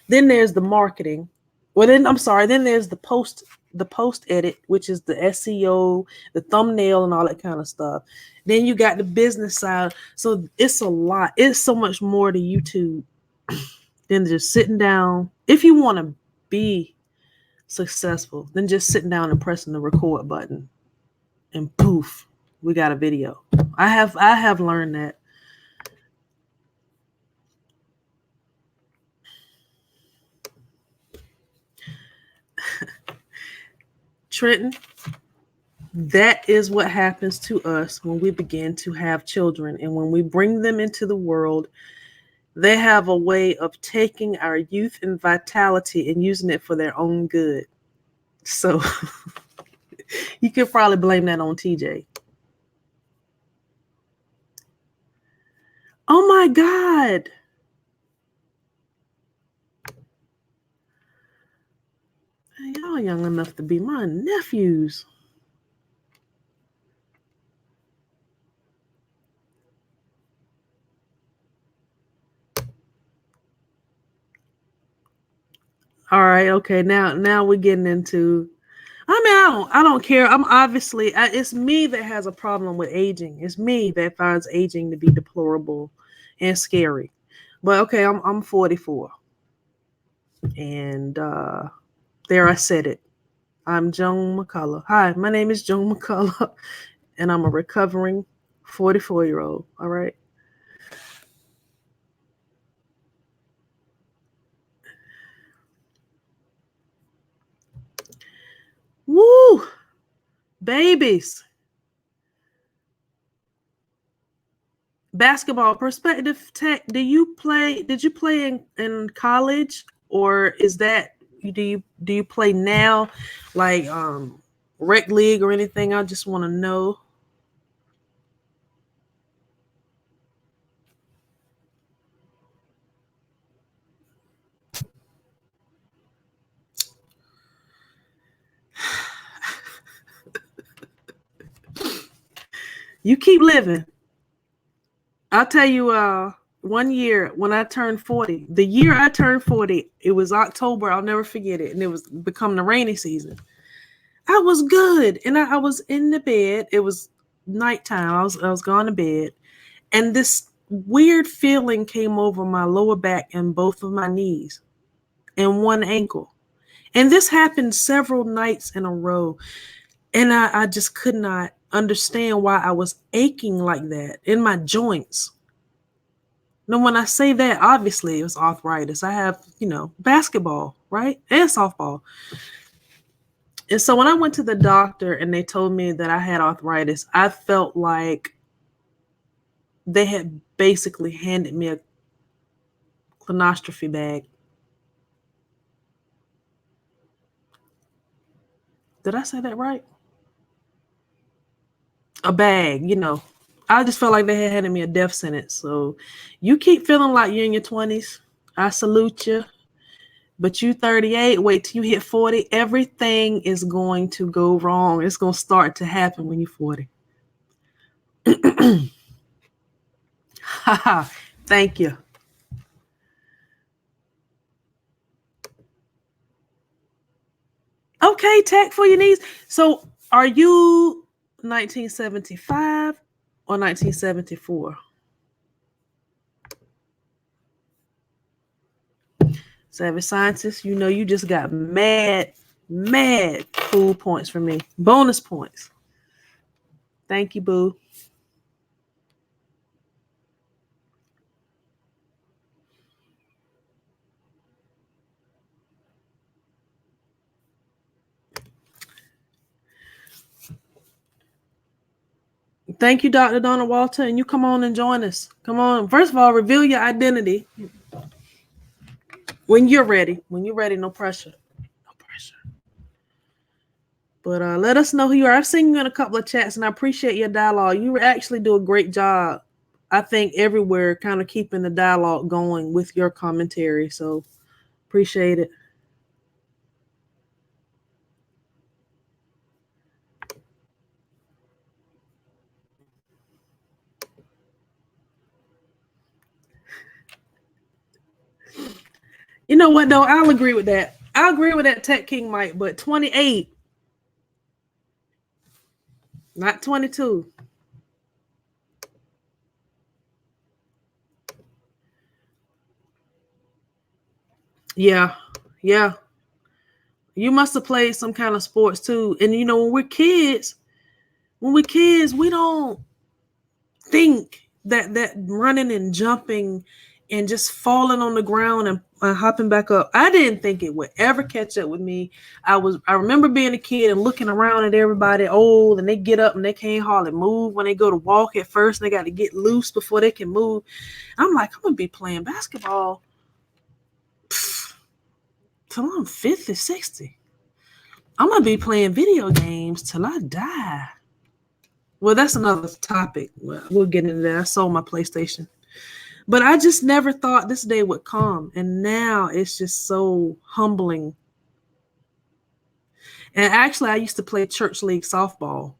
Then there's the marketing. Then there's the post edit, which is the SEO, the thumbnail, and all that kind of stuff. Then you got the business side. So it's a lot. It's so much more to YouTube than just sitting down. If you want to be successful, then just sitting down and pressing the record button, and poof, we got a video. I have learned that. Trenton, that is what happens to us when we begin to have children, and when we bring them into the world. They have a way of taking our youth and vitality and using it for their own good. So you could probably blame that on TJ. Oh my God. Y'all young enough to be my nephews. All right, okay. Now we're getting into. I don't care. I'm obviously. It's me that has a problem with aging. It's me that finds aging to be deplorable and scary. But okay, I'm 44, and there I said it. I'm Joan McCullough. Hi, my name is Joan McCullough, and I'm a recovering 44-year-old. All right. Woo! Babies. Basketball perspective tech. Did you play in college, or is that do you play now, like rec league or anything? I just want to know. You keep living. I'll tell you, one year when I turned 40, the year I turned 40, it was October. I'll never forget it. And it was becoming the rainy season. I was good. And I was in the bed. It was nighttime. I was going to bed. And this weird feeling came over my lower back and both of my knees and one ankle. And this happened several nights in a row. And I just could not understand why I was aching like that in my joints. Now, when I say that, obviously it was arthritis. I have, basketball, right? And softball. And so when I went to the doctor and they told me that I had arthritis, I felt like they had basically handed me a colonoscopy bag. Did I say that right? A bag, I just felt like they had handed me a death sentence. So you keep feeling like you're in your 20s. I salute you. But you 38, wait till you hit 40. Everything is going to go wrong. It's going to start to happen when you're 40. Haha. Thank you. Okay, tech for your knees. So are you 1975 or 1974? Savage scientist, you just got mad cool points from me. Bonus points. Thank you, boo. Thank you, Dr. Donna Walter, and you come on and join us. Come on. First of all, reveal your identity when you're ready. When you're ready, no pressure. No pressure. But let us know who you are. I've seen you in a couple of chats, and I appreciate your dialogue. You actually do a great job, I think, everywhere, kind of keeping the dialogue going with your commentary. So appreciate it. You know what, though? I'll agree with that. I'll agree with that, Tech King Mike, but 28, not 22. Yeah. Yeah. You must have played some kind of sports too. And you know, when we're kids, we don't think that running and jumping and just falling on the ground and hopping back up. I didn't think it would ever catch up with me. I remember being a kid and looking around at everybody old, and they get up and they can't hardly move when they go to walk at first, and they got to get loose before they can move. I'm like, I'm gonna be playing basketball till I'm 50, 60. I'm gonna be playing video games till I die. Well, that's another topic. We'll get into that. I sold my PlayStation. But I just never thought this day would come. And now it's just so humbling. And actually, I used to play church league softball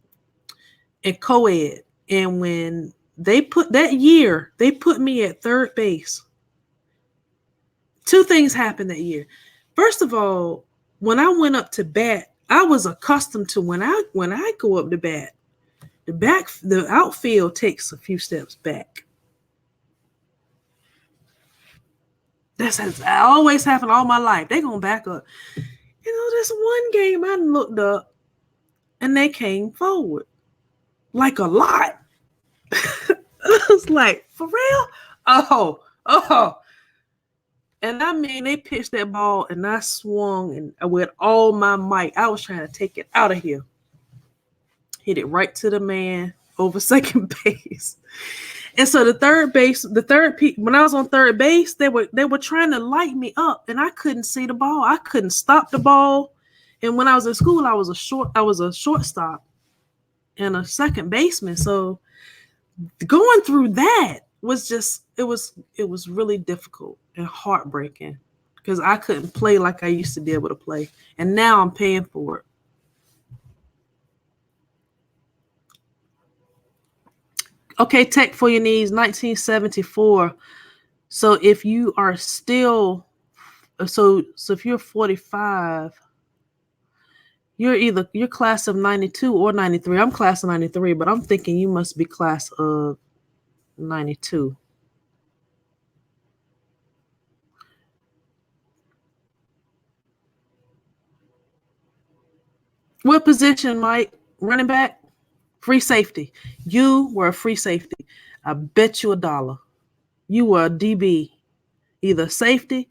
and co-ed. And when they put me at third base. Two things happened that year. First of all, when I went up to bat, I was accustomed to when I go up to bat, the outfield takes a few steps back. That's always happened all my life. They're gonna back up. This one game I looked up and they came forward like a lot. I was like, for real? Oh. And I mean, they pitched that ball and I swung and with all my might. I was trying to take it out of here. Hit it right to the man over second base. And so when I was on third base, they were trying to light me up and I couldn't see the ball. I couldn't stop the ball. And when I was in school, I was a shortstop and a second baseman. So going through that was just, it was really difficult and heartbreaking because I couldn't play like I used to be able to play. And now I'm paying for it. Okay, Tech for Your Needs, 1974. So if you are still, so if you're 45, you're class of 92 or 93. I'm class of 93, but I'm thinking you must be class of 92. What position, Mike? Running back? Free safety. You were a free safety. I bet you $1. You were a DB, either safety.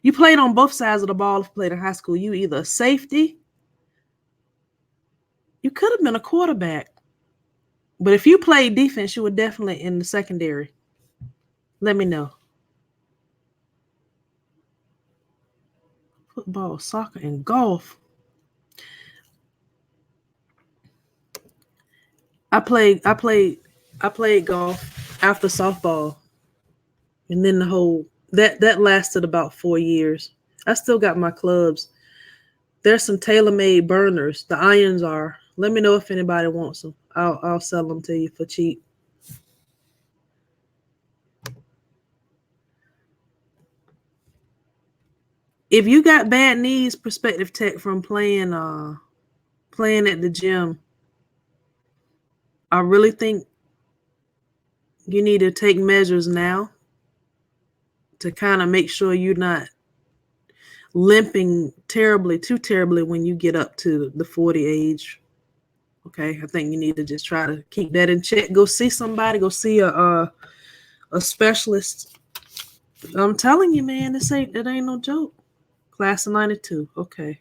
You played on both sides of the ball if you played in high school. You either a safety. You could have been a quarterback. But if you played defense, you were definitely in the secondary. Let me know. Football, soccer, and golf. I played golf after softball. And then the whole that lasted about 4 years. I still got my clubs. There's some tailor-made burners. The irons are. Let me know if anybody wants them. I'll sell them to you for cheap. If you got bad knees, Perspective Tech, from playing at the gym, I really think you need to take measures now to kind of make sure you're not limping too terribly when you get up to the 40 age. Okay, I think you need to just try to keep that in check. Go see somebody. Go see a specialist. I'm telling you, man, it ain't no joke. Class of 92. Okay.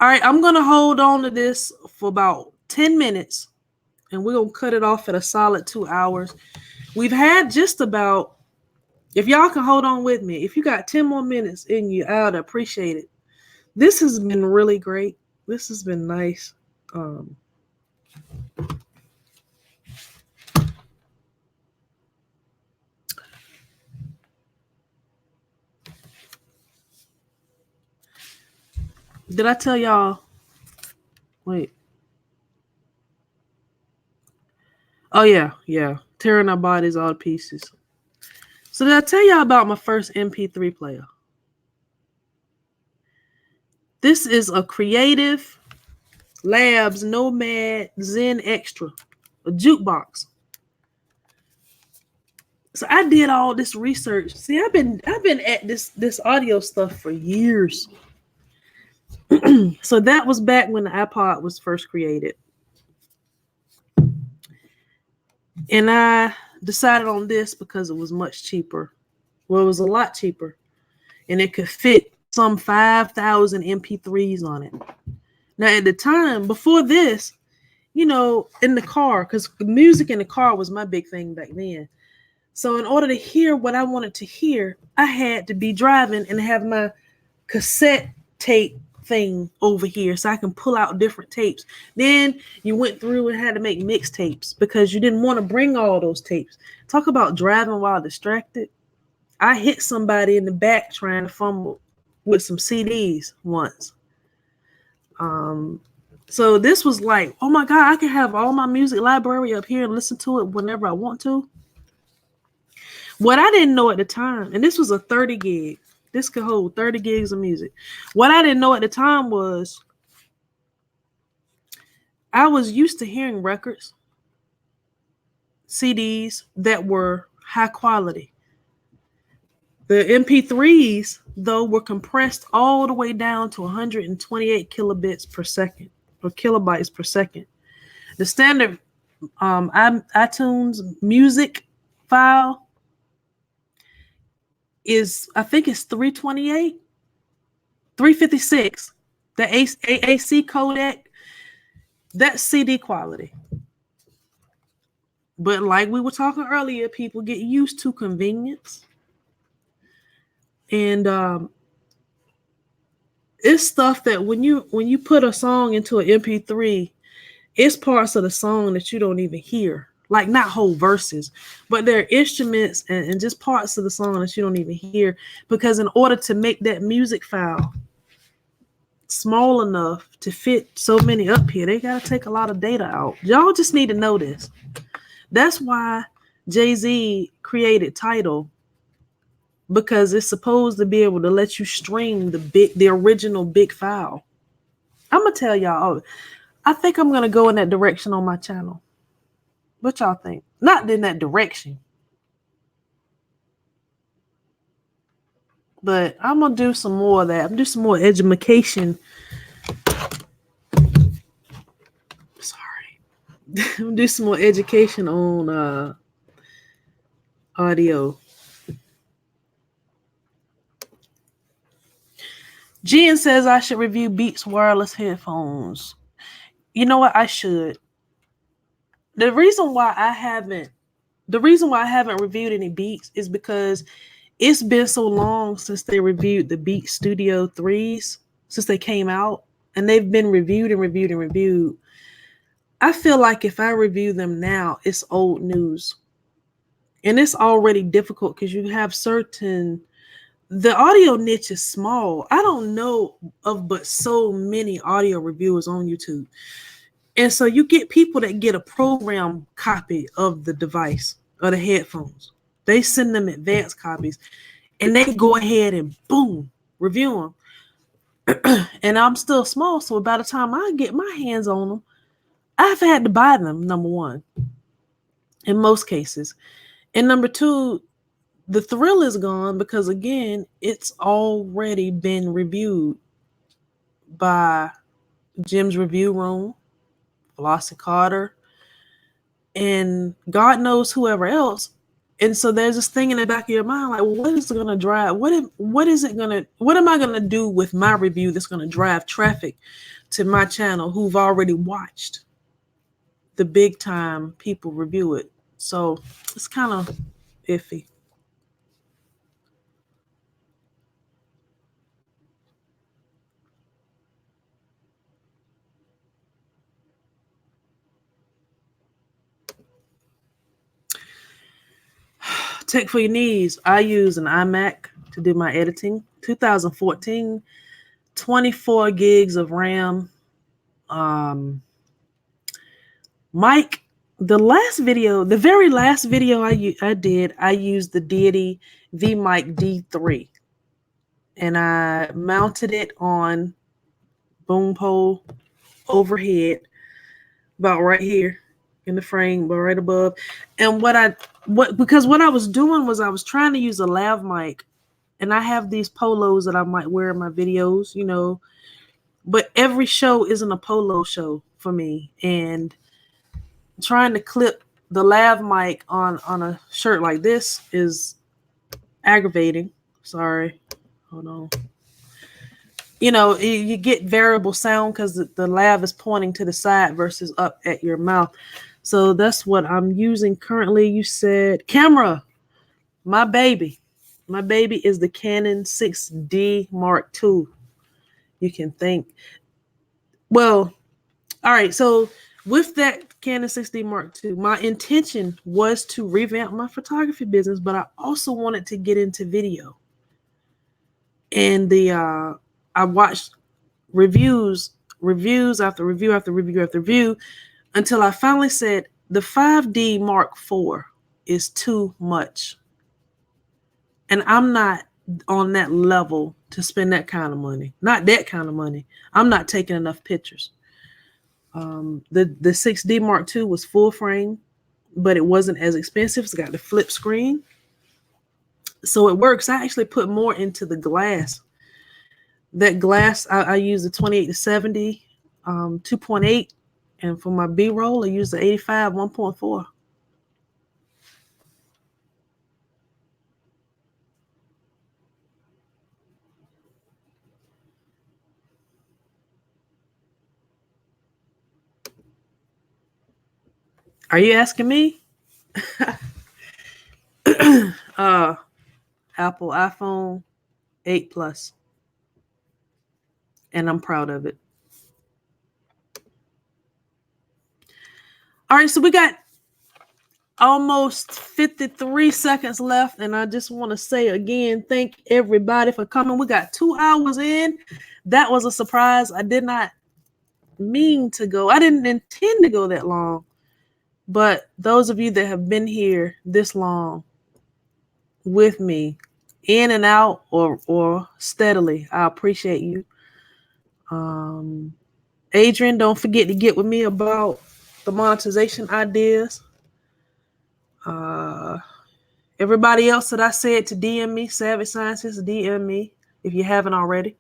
All right, I'm going to hold on to this for about 10 minutes and we're going to cut it off at a solid 2 hours. We've had just about, if y'all can hold on with me, if you got 10 more minutes in you, I would appreciate it. This has been really great. This has been nice. Did I tell y'all? Wait. Oh, yeah. Tearing our bodies all to pieces. So did I tell y'all about my first MP3 player? This is a Creative Labs Nomad Zen Extra, a jukebox. So I did all this research. See, I've been at this audio stuff for years. So that was back when the iPod was first created. And I decided on this because it was much cheaper. Well, it was a lot cheaper. And it could fit some 5,000 MP3s on it. Now, at the time, before this, you know, in the car, because music in the car was my big thing back then. So in order to hear what I wanted to hear, I had to be driving and have my cassette tape thing over here so I can pull out different tapes. Then you went through and had to make mixtapes because you didn't want to bring all those tapes. Talk about driving while distracted. I hit somebody in the back trying to fumble with some CDs once. So this was like, oh my God, I can have all my music library up here and listen to it whenever I want to. What I didn't know at the time, and this was a 30 gig. This could hold 30 gigs of music. What I didn't know at the time was I was used to hearing records, CDs that were high quality. The MP3s, though, were compressed all the way down to 128 kilobits per second or kilobytes per second. The standard iTunes music file is, I think it's 328, 356. The AAC codec, that's CD quality. But like we were talking earlier, people get used to convenience. And it's stuff that when you put a song into an MP3, it's parts of the song that you don't even hear. Like not whole verses, but there are instruments and just parts of the song that you don't even hear. Because in order to make that music file small enough to fit so many up here, they got to take a lot of data out. Y'all just need to know this. That's why Jay-Z created Tidal, because it's supposed to be able to let you stream the original big file. I'm gonna tell y'all, I think I'm gonna go in that direction on my channel. What y'all think? Not in that direction, but I'm gonna do some more of that. I'm gonna do some more education. Sorry. I'm gonna do some more education on audio. Jen says I should review Beats wireless headphones. You know what? I should. The reason why I haven't reviewed any Beats is because it's been so long since they reviewed the Beats Studio 3s, since they came out, and they've been reviewed and reviewed and reviewed. I feel like if I review them now, it's old news. And it's already difficult because you have the audio niche is small. I don't know of but so many audio reviewers on YouTube. And so you get people that get a program copy of the device or the headphones. They send them advanced copies and they go ahead and boom, review them. And I'm still small. So by the time I get my hands on them, I've had to buy them, number one, in most cases. And number two, the thrill is gone because, again, it's already been reviewed by Jim's Review Room, Floss and Carter, and God knows whoever else. And so there's this thing in the back of your mind, like, well, what is it gonna drive? What am I gonna do with my review that's gonna drive traffic to my channel who've already watched the big time people review it? So it's kind of iffy. Tech for your knees. I use an iMac to do my editing. 2014, 24 gigs of RAM. Mike, the very last video I did, I used the Deity V-Mic D3, and I mounted it on boom pole overhead, about right here in the frame, but right above. And what I was doing was I was trying to use a lav mic, and I have these polos that I might wear in my videos, but every show isn't a polo show for me, and trying to clip the lav mic on a shirt like this is aggravating. Sorry, hold on. You get variable sound because the lav is pointing to the side versus up at your mouth. So that's what I'm using currently. You said camera. My baby is the Canon 6D Mark II. You can think. Well, all right. So with that Canon 6D Mark II, my intention was to revamp my photography business, but I also wanted to get into video. And I watched reviews after review after review after review until I finally said the 5D Mark IV is too much. And I'm not on that level to spend that kind of money. Not that kind of money. I'm not taking enough pictures. The 6D Mark II was full frame, but it wasn't as expensive. It's got the flip screen. So it works. I actually put more into the glass. That glass, I use the 28-70, 2.8. And for my B-roll, I use the 85, 1.4. Are you asking me? Apple iPhone 8 Plus. And I'm proud of it. All right, so we got almost 53 seconds left, and I just want to say again, thank everybody for coming. We got 2 hours in. That was a surprise. I did not mean to go. I didn't intend to go that long. But those of you that have been here this long with me, in and out or steadily, I appreciate you. Adrian, don't forget to get with me about the monetization ideas. Everybody else that I said to DM me, Savage Sciences, DM me if you haven't already.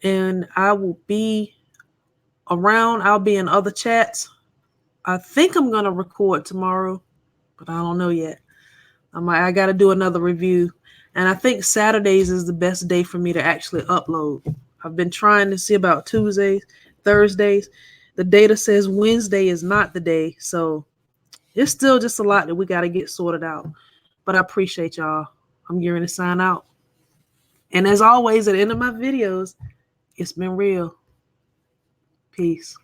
And I will be around. I'll be in other chats. I think I'm going to record tomorrow, but I don't know yet. I got to do another review. And I think Saturdays is the best day for me to actually upload. I've been trying to see about Tuesdays, Thursdays. The data says Wednesday is not the day. So it's still just a lot that we got to get sorted out. But I appreciate y'all. I'm gearing to sign out. And as always, at the end of my videos, it's been real. Peace.